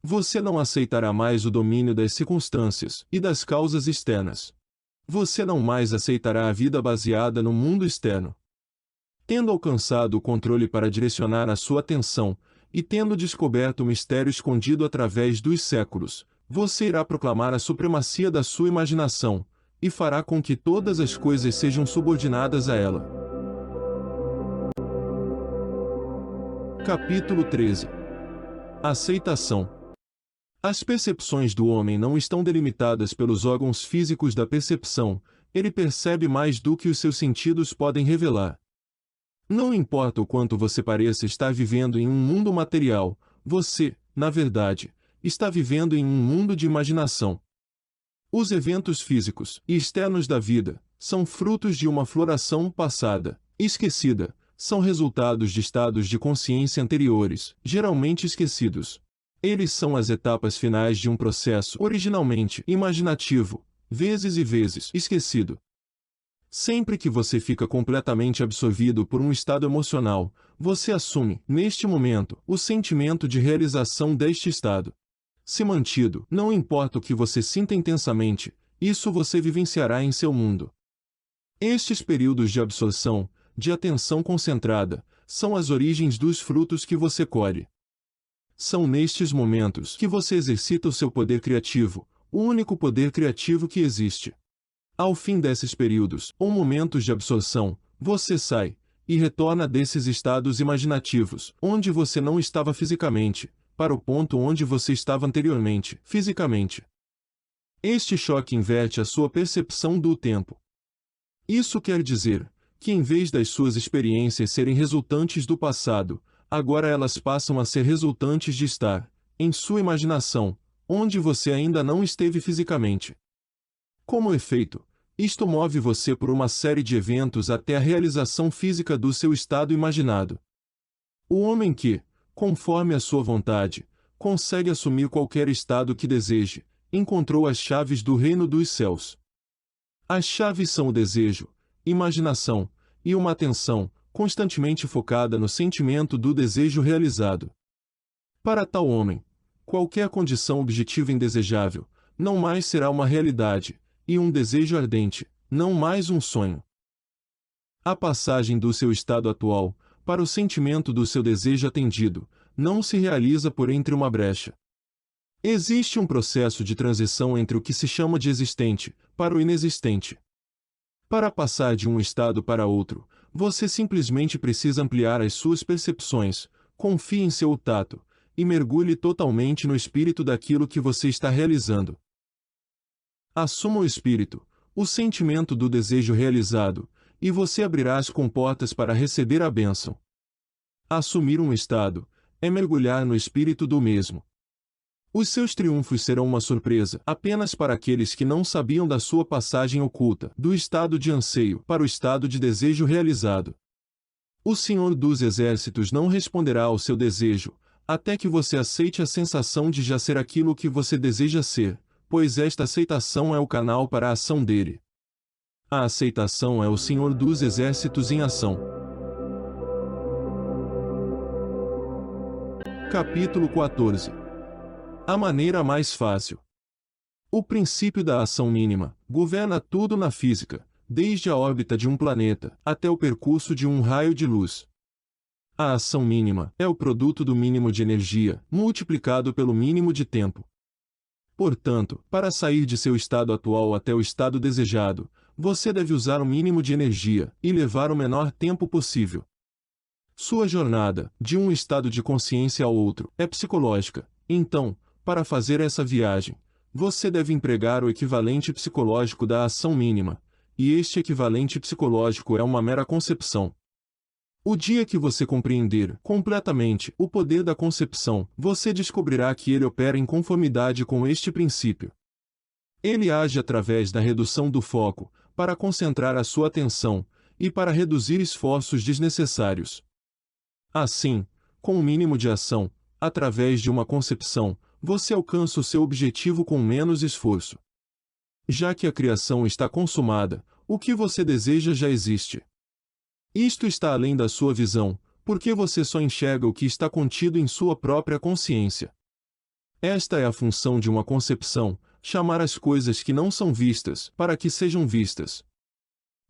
Você não aceitará mais o domínio das circunstâncias e das causas externas. Você não mais aceitará a vida baseada no mundo externo. Tendo alcançado o controle para direcionar a sua atenção, e tendo descoberto o mistério escondido através dos séculos, você irá proclamar a supremacia da sua imaginação, e fará com que todas as coisas sejam subordinadas a ela. Capítulo 13. Aceitação. As percepções do homem não estão delimitadas pelos órgãos físicos da percepção, ele percebe mais do que os seus sentidos podem revelar. Não importa o quanto você pareça estar vivendo em um mundo material, você, na verdade, está vivendo em um mundo de imaginação. Os eventos físicos e externos da vida são frutos de uma floração passada, esquecida, são resultados de estados de consciência anteriores, geralmente esquecidos. Eles são as etapas finais de um processo originalmente imaginativo, vezes e vezes esquecido. Sempre que você fica completamente absorvido por um estado emocional, você assume, neste momento, o sentimento de realização deste estado. Se mantido, não importa o que você sinta intensamente, isso você vivenciará em seu mundo. Estes períodos de absorção, de atenção concentrada, são as origens dos frutos que você colhe. São nestes momentos que você exercita o seu poder criativo, o único poder criativo que existe. Ao fim desses períodos, ou momentos de absorção, você sai, e retorna desses estados imaginativos, onde você não estava fisicamente, para o ponto onde você estava anteriormente, fisicamente. Este choque inverte a sua percepção do tempo. Isso quer dizer que, em vez das suas experiências serem resultantes do passado, agora elas passam a ser resultantes de estar, em sua imaginação, onde você ainda não esteve fisicamente. Como efeito, isto move você por uma série de eventos até a realização física do seu estado imaginado. O homem que, conforme a sua vontade, consegue assumir qualquer estado que deseje, encontrou as chaves do reino dos céus. As chaves são o desejo, imaginação, e uma atenção, constantemente focada no sentimento do desejo realizado. Para tal homem, qualquer condição objetiva indesejável, não mais será uma realidade, e um desejo ardente, não mais um sonho. A passagem do seu estado atual, para o sentimento do seu desejo atendido, não se realiza por entre uma brecha. Existe um processo de transição entre o que se chama de existente, para o inexistente. Para passar de um estado para outro, você simplesmente precisa ampliar as suas percepções, confie em seu tato, e mergulhe totalmente no espírito daquilo que você está realizando. Assuma o espírito, o sentimento do desejo realizado, e você abrirá as comportas para receber a bênção. Assumir um estado é mergulhar no espírito do mesmo. Os seus triunfos serão uma surpresa apenas para aqueles que não sabiam da sua passagem oculta do estado de anseio para o estado de desejo realizado. O Senhor dos Exércitos não responderá ao seu desejo, até que você aceite a sensação de já ser aquilo que você deseja ser, pois esta aceitação é o canal para a ação dele. A aceitação é o Senhor dos Exércitos em ação. Capítulo 14. A maneira mais fácil. O princípio da ação mínima governa tudo na física, desde a órbita de um planeta até o percurso de um raio de luz. A ação mínima é o produto do mínimo de energia, multiplicado pelo mínimo de tempo. Portanto, para sair de seu estado atual até o estado desejado, você deve usar o mínimo de energia e levar o menor tempo possível. Sua jornada, de um estado de consciência ao outro, é psicológica. Então, para fazer essa viagem, você deve empregar o equivalente psicológico da ação mínima, e este equivalente psicológico é uma mera concepção. O dia que você compreender completamente o poder da concepção, você descobrirá que ele opera em conformidade com este princípio. Ele age através da redução do foco, para concentrar a sua atenção, e para reduzir esforços desnecessários. Assim, com o mínimo de ação, através de uma concepção, você alcança o seu objetivo com menos esforço. Já que a criação está consumada, o que você deseja já existe. Isto está além da sua visão, porque você só enxerga o que está contido em sua própria consciência. Esta é a função de uma concepção, chamar as coisas que não são vistas para que sejam vistas.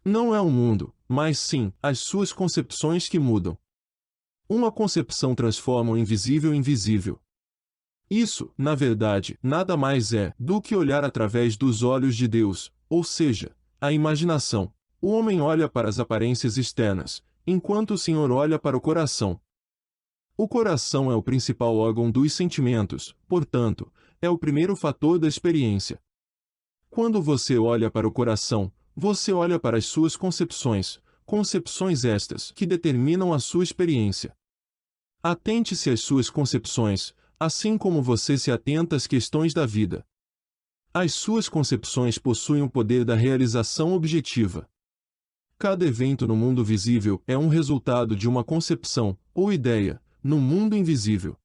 Não é o mundo, mas sim as suas concepções que mudam. Uma concepção transforma o invisível em visível. Isso, na verdade, nada mais é do que olhar através dos olhos de Deus, ou seja, a imaginação. O homem olha para as aparências externas, enquanto o Senhor olha para o coração. O coração é o principal órgão dos sentimentos, portanto, é o primeiro fator da experiência. Quando você olha para o coração, você olha para as suas concepções, concepções estas que determinam a sua experiência. Atente-se às suas concepções, assim como você se atenta às questões da vida. As suas concepções possuem o poder da realização objetiva. Cada evento no mundo visível é um resultado de uma concepção, ou ideia, no mundo invisível.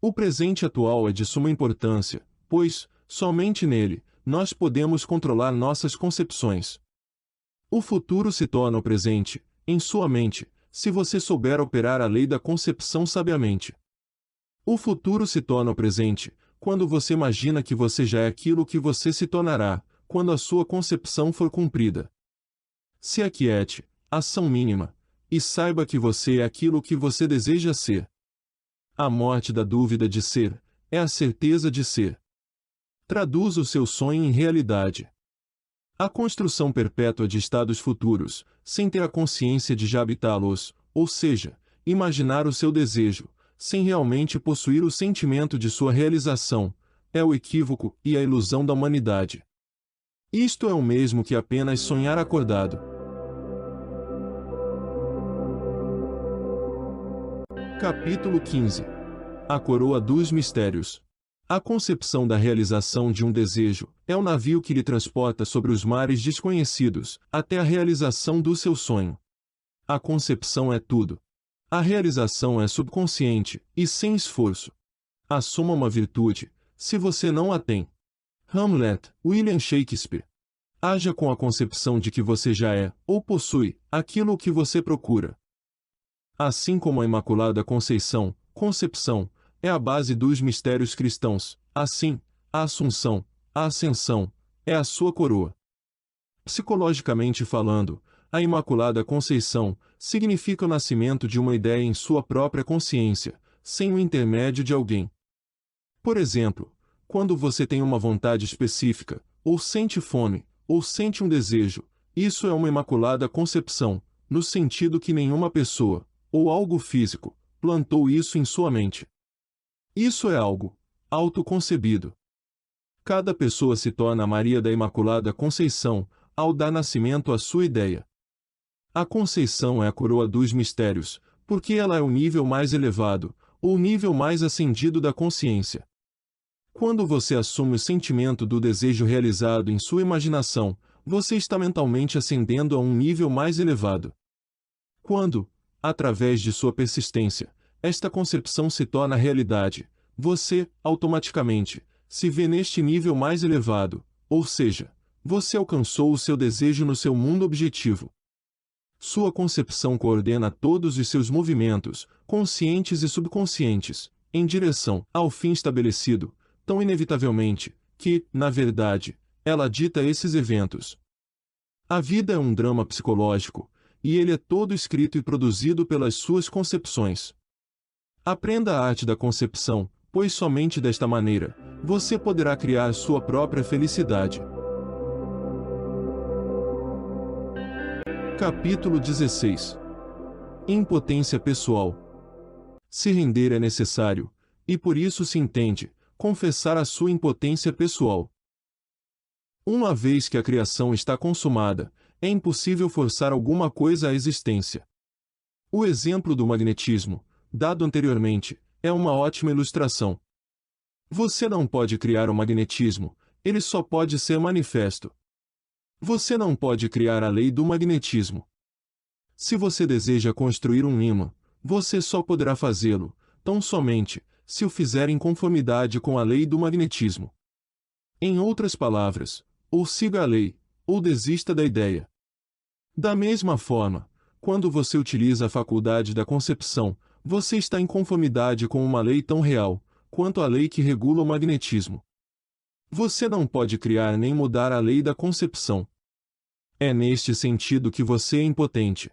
O presente atual é de suma importância, pois, somente nele, nós podemos controlar nossas concepções. O futuro se torna o presente, em sua mente, se você souber operar a lei da concepção sabiamente. O futuro se torna o presente, quando você imagina que você já é aquilo que você se tornará, quando a sua concepção for cumprida. Se aquiete, ação mínima, e saiba que você é aquilo que você deseja ser. A morte da dúvida de ser, é a certeza de ser. Traduza o seu sonho em realidade. A construção perpétua de estados futuros, sem ter a consciência de já habitá-los, ou seja, imaginar o seu desejo, sem realmente possuir o sentimento de sua realização, é o equívoco e a ilusão da humanidade. Isto é o mesmo que apenas sonhar acordado. Capítulo 15. A coroa dos mistérios. A concepção da realização de um desejo é o navio que lhe transporta sobre os mares desconhecidos, até a realização do seu sonho. A concepção é tudo. A realização é subconsciente, e sem esforço. Assuma uma virtude, se você não a tem. Hamlet, William Shakespeare. Haja com a concepção de que você já é, ou possui, aquilo que você procura. Assim como a Imaculada Conceição, concepção, é a base dos mistérios cristãos, assim, a Assunção, a Ascensão, é a sua coroa. Psicologicamente falando, a Imaculada Conceição significa o nascimento de uma ideia em sua própria consciência, sem o intermédio de alguém. Por exemplo, quando você tem uma vontade específica, ou sente fome, ou sente um desejo, isso é uma Imaculada Concepção, no sentido que nenhuma pessoa, ou algo físico, plantou isso em sua mente. Isso é algo autoconcebido. Cada pessoa se torna Maria da Imaculada Conceição, ao dar nascimento à sua ideia. A Conceição é a coroa dos mistérios, porque ela é o nível mais elevado, ou o nível mais ascendido da consciência. Quando você assume o sentimento do desejo realizado em sua imaginação, você está mentalmente ascendendo a um nível mais elevado. Quando, através de sua persistência, esta concepção se torna realidade, você, automaticamente, se vê neste nível mais elevado, ou seja, você alcançou o seu desejo no seu mundo objetivo. Sua concepção coordena todos os seus movimentos, conscientes e subconscientes, em direção ao fim estabelecido, tão inevitavelmente, que, na verdade, ela dita esses eventos. A vida é um drama psicológico, e ele é todo escrito e produzido pelas suas concepções. Aprenda a arte da concepção, pois somente desta maneira, você poderá criar sua própria felicidade. Capítulo 16. Impotência pessoal. Se render é necessário, e por isso se entende, confessar a sua impotência pessoal. Uma vez que a criação está consumada, é impossível forçar alguma coisa à existência. O exemplo do magnetismo, dado anteriormente, é uma ótima ilustração. Você não pode criar o magnetismo, ele só pode ser manifesto. Você não pode criar a lei do magnetismo. Se você deseja construir um imã, você só poderá fazê-lo, tão somente, se o fizer em conformidade com a lei do magnetismo. Em outras palavras, ou siga a lei, ou desista da ideia. Da mesma forma, quando você utiliza a faculdade da concepção, você está em conformidade com uma lei tão real, quanto a lei que regula o magnetismo. Você não pode criar nem mudar a lei da concepção. É neste sentido que você é impotente.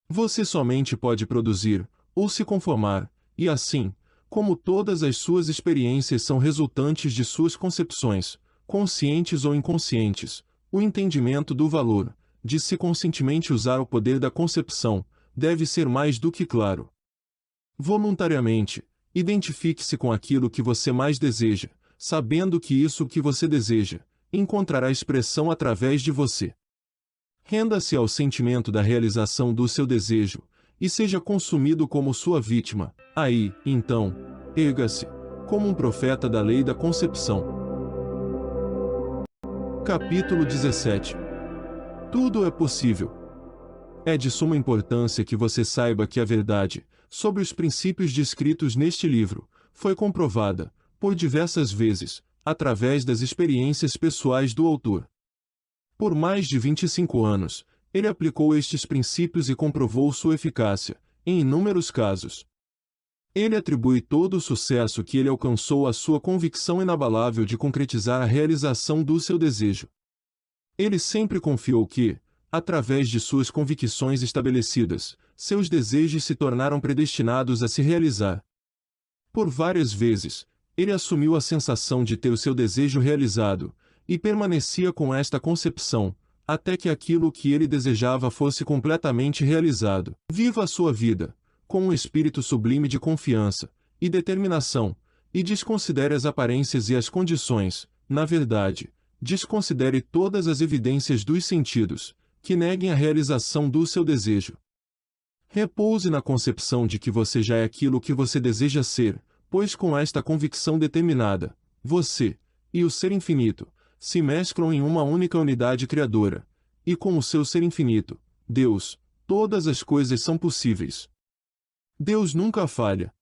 Você somente pode produzir, ou se conformar, e assim, como todas as suas experiências são resultantes de suas concepções, conscientes ou inconscientes, o entendimento do valor, de se conscientemente usar o poder da concepção, deve ser mais do que claro. Voluntariamente, identifique-se com aquilo que você mais deseja, sabendo que isso que você deseja, encontrará expressão através de você. Renda-se ao sentimento da realização do seu desejo, e seja consumido como sua vítima. Aí, então, erga-se, como um profeta da lei da concepção. Capítulo 17. Tudo é possível. É de suma importância que você saiba que a verdade, sobre os princípios descritos neste livro, foi comprovada, por diversas vezes, através das experiências pessoais do autor. Por mais de 25 anos, ele aplicou estes princípios e comprovou sua eficácia, em inúmeros casos. Ele atribui todo o sucesso que ele alcançou à sua convicção inabalável de concretizar a realização do seu desejo. Ele sempre confiou que, através de suas convicções estabelecidas, seus desejos se tornaram predestinados a se realizar. Por várias vezes, ele assumiu a sensação de ter o seu desejo realizado, e permanecia com esta concepção, até que aquilo que ele desejava fosse completamente realizado. Viva a sua vida, com um espírito sublime de confiança e determinação, e desconsidere as aparências e as condições, na verdade, desconsidere todas as evidências dos sentidos, que neguem a realização do seu desejo. Repouse na concepção de que você já é aquilo que você deseja ser, pois com esta convicção determinada, você, e o Ser Infinito, se mesclam em uma única unidade criadora, e com o seu Ser Infinito, Deus, todas as coisas são possíveis. Deus nunca falha.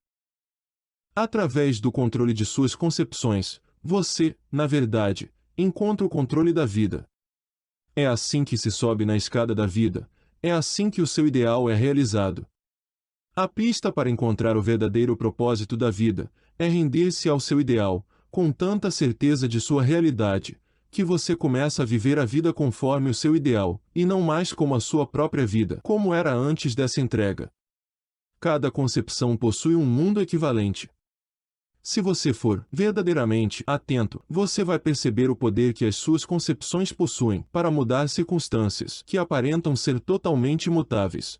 Através do controle de suas concepções, você, na verdade, encontra o controle da vida. É assim que se sobe na escada da vida, é assim que o seu ideal é realizado. A pista para encontrar o verdadeiro propósito da vida é render-se ao seu ideal, com tanta certeza de sua realidade, que você começa a viver a vida conforme o seu ideal, e não mais como a sua própria vida, como era antes dessa entrega. Cada concepção possui um mundo equivalente. Se você for verdadeiramente atento, você vai perceber o poder que as suas concepções possuem para mudar circunstâncias que aparentam ser totalmente imutáveis.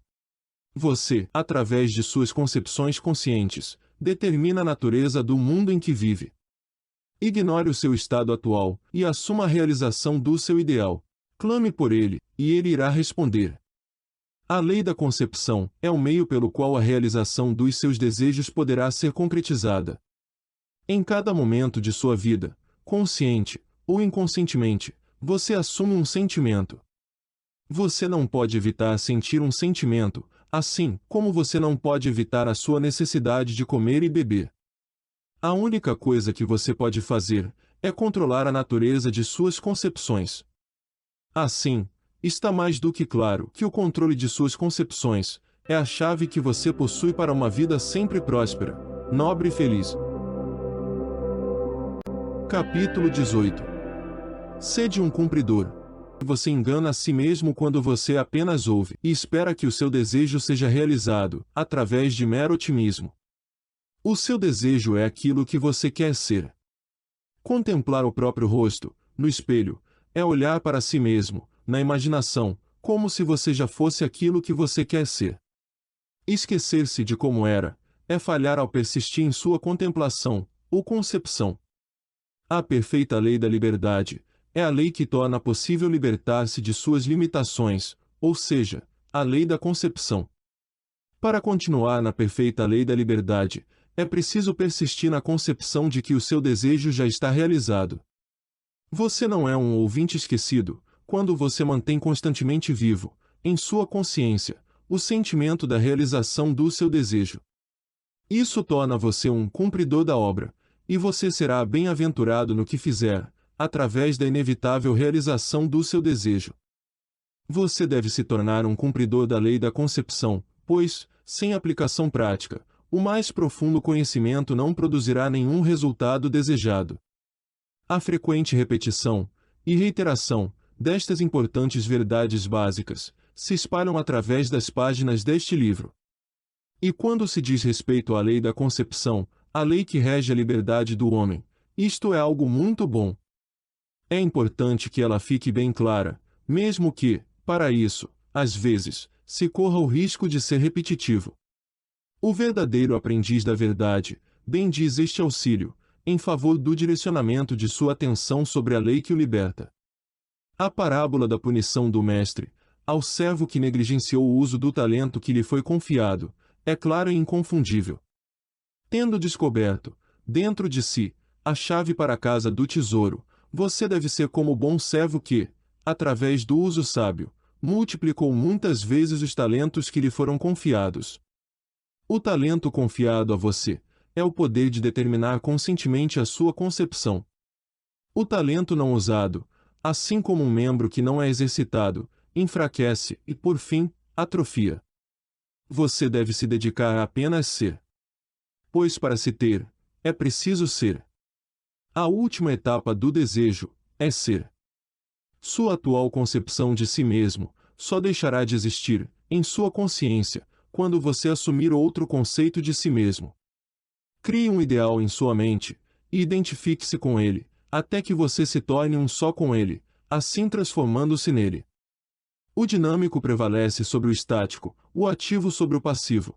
Você, através de suas concepções conscientes, determina a natureza do mundo em que vive. Ignore o seu estado atual e assuma a realização do seu ideal. Clame por ele, e ele irá responder. A lei da concepção é o meio pelo qual a realização dos seus desejos poderá ser concretizada. Em cada momento de sua vida, consciente ou inconscientemente, você assume um sentimento. Você não pode evitar sentir um sentimento, assim como você não pode evitar a sua necessidade de comer e beber. A única coisa que você pode fazer é controlar a natureza de suas concepções. Assim, está mais do que claro que o controle de suas concepções é a chave que você possui para uma vida sempre próspera, nobre e feliz. Capítulo 18. Sede um cumpridor. Você engana a si mesmo quando você apenas ouve e espera que o seu desejo seja realizado, através de mero otimismo. O seu desejo é aquilo que você quer ser. Contemplar o próprio rosto, no espelho, é olhar para si mesmo, na imaginação, como se você já fosse aquilo que você quer ser. Esquecer-se de como era, é falhar ao persistir em sua contemplação, ou concepção. A perfeita lei da liberdade é a lei que torna possível libertar-se de suas limitações, ou seja, a lei da concepção. Para continuar na perfeita lei da liberdade, é preciso persistir na concepção de que o seu desejo já está realizado. Você não é um ouvinte esquecido, quando você mantém constantemente vivo, em sua consciência, o sentimento da realização do seu desejo. Isso torna você um cumpridor da obra, e você será bem-aventurado no que fizer, através da inevitável realização do seu desejo. Você deve se tornar um cumpridor da lei da concepção, pois, sem aplicação prática, o mais profundo conhecimento não produzirá nenhum resultado desejado. A frequente repetição e reiteração destas importantes verdades básicas se espalham através das páginas deste livro. E quando se diz respeito à lei da concepção, a lei que rege a liberdade do homem, isto é algo muito bom. É importante que ela fique bem clara, mesmo que, para isso, às vezes, se corra o risco de ser repetitivo. O verdadeiro aprendiz da verdade, bem diz este auxílio, em favor do direcionamento de sua atenção sobre a lei que o liberta. A parábola da punição do mestre, ao servo que negligenciou o uso do talento que lhe foi confiado, é clara e inconfundível. Tendo descoberto, dentro de si, a chave para a casa do tesouro, você deve ser como o bom servo que, através do uso sábio, multiplicou muitas vezes os talentos que lhe foram confiados. O talento confiado a você é o poder de determinar conscientemente a sua concepção. O talento não usado, assim como um membro que não é exercitado, enfraquece e, por fim, atrofia. Você deve se dedicar a apenas ser. Pois para se ter, é preciso ser. A última etapa do desejo é ser. Sua atual concepção de si mesmo só deixará de existir, em sua consciência, quando você assumir outro conceito de si mesmo. Crie um ideal em sua mente, e identifique-se com ele, até que você se torne um só com ele, assim transformando-se nele. O dinâmico prevalece sobre o estático, o ativo sobre o passivo.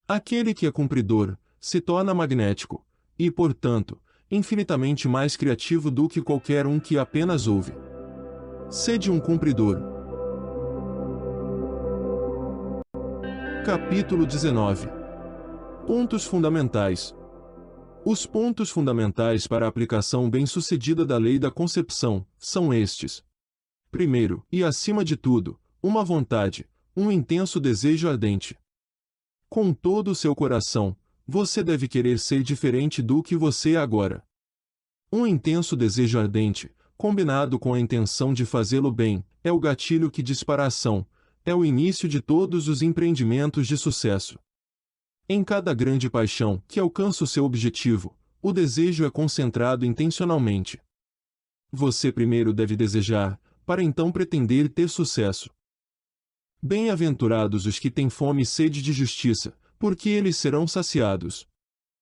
Aquele que é cumpridor se torna magnético, e, portanto, infinitamente mais criativo do que qualquer um que apenas ouve. Sede um cumpridor. Capítulo 19. Pontos fundamentais. Os pontos fundamentais para a aplicação bem-sucedida da lei da concepção são estes. Primeiro, e acima de tudo, uma vontade, um intenso desejo ardente. Com todo o seu coração, você deve querer ser diferente do que você é agora. Um intenso desejo ardente, combinado com a intenção de fazê-lo bem, é o gatilho que dispara a ação, é o início de todos os empreendimentos de sucesso. Em cada grande paixão que alcança o seu objetivo, o desejo é concentrado intencionalmente. Você primeiro deve desejar, para então pretender ter sucesso. Bem-aventurados os que têm fome e sede de justiça, porque eles serão saciados.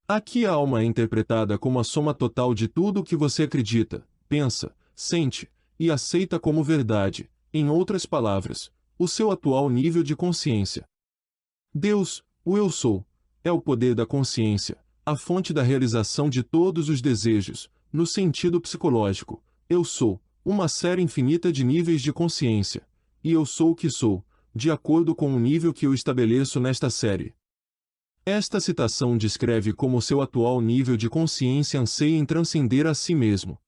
Aqui a alma é interpretada como a soma total de tudo o que você acredita, pensa, sente e aceita como verdade, em outras palavras, o seu atual nível de consciência. Deus, o Eu Sou, é o poder da consciência, a fonte da realização de todos os desejos, no sentido psicológico, eu sou uma série infinita de níveis de consciência, e eu sou o que sou, de acordo com o nível que eu estabeleço nesta série. Esta citação descreve como seu atual nível de consciência anseia em transcender a si mesmo.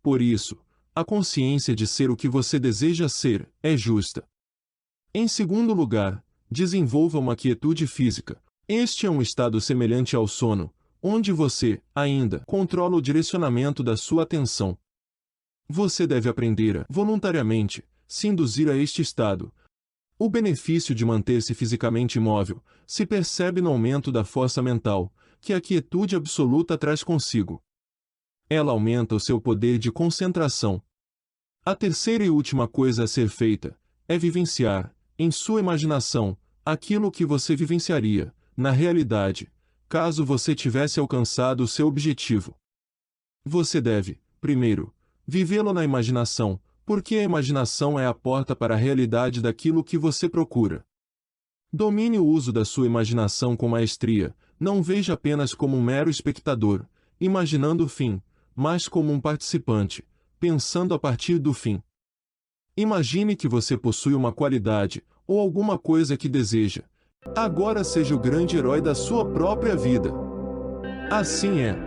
Por isso, a consciência de ser o que você deseja ser é justa. Em segundo lugar, desenvolva uma quietude física. Este é um estado semelhante ao sono, onde você, ainda, controla o direcionamento da sua atenção. Você deve aprender a, voluntariamente, se induzir a este estado. O benefício de manter-se fisicamente imóvel se percebe no aumento da força mental, que a quietude absoluta traz consigo. Ela aumenta o seu poder de concentração. A terceira e última coisa a ser feita é vivenciar, em sua imaginação, aquilo que você vivenciaria, na realidade, caso você tivesse alcançado o seu objetivo. Você deve, primeiro, vivê-lo na imaginação, porque a imaginação é a porta para a realidade daquilo que você procura. Domine o uso da sua imaginação com maestria, não veja apenas como um mero espectador, imaginando o fim, mas como um participante, pensando a partir do fim. Imagine que você possui uma qualidade, ou alguma coisa que deseja. Agora seja o grande herói da sua própria vida. Assim é.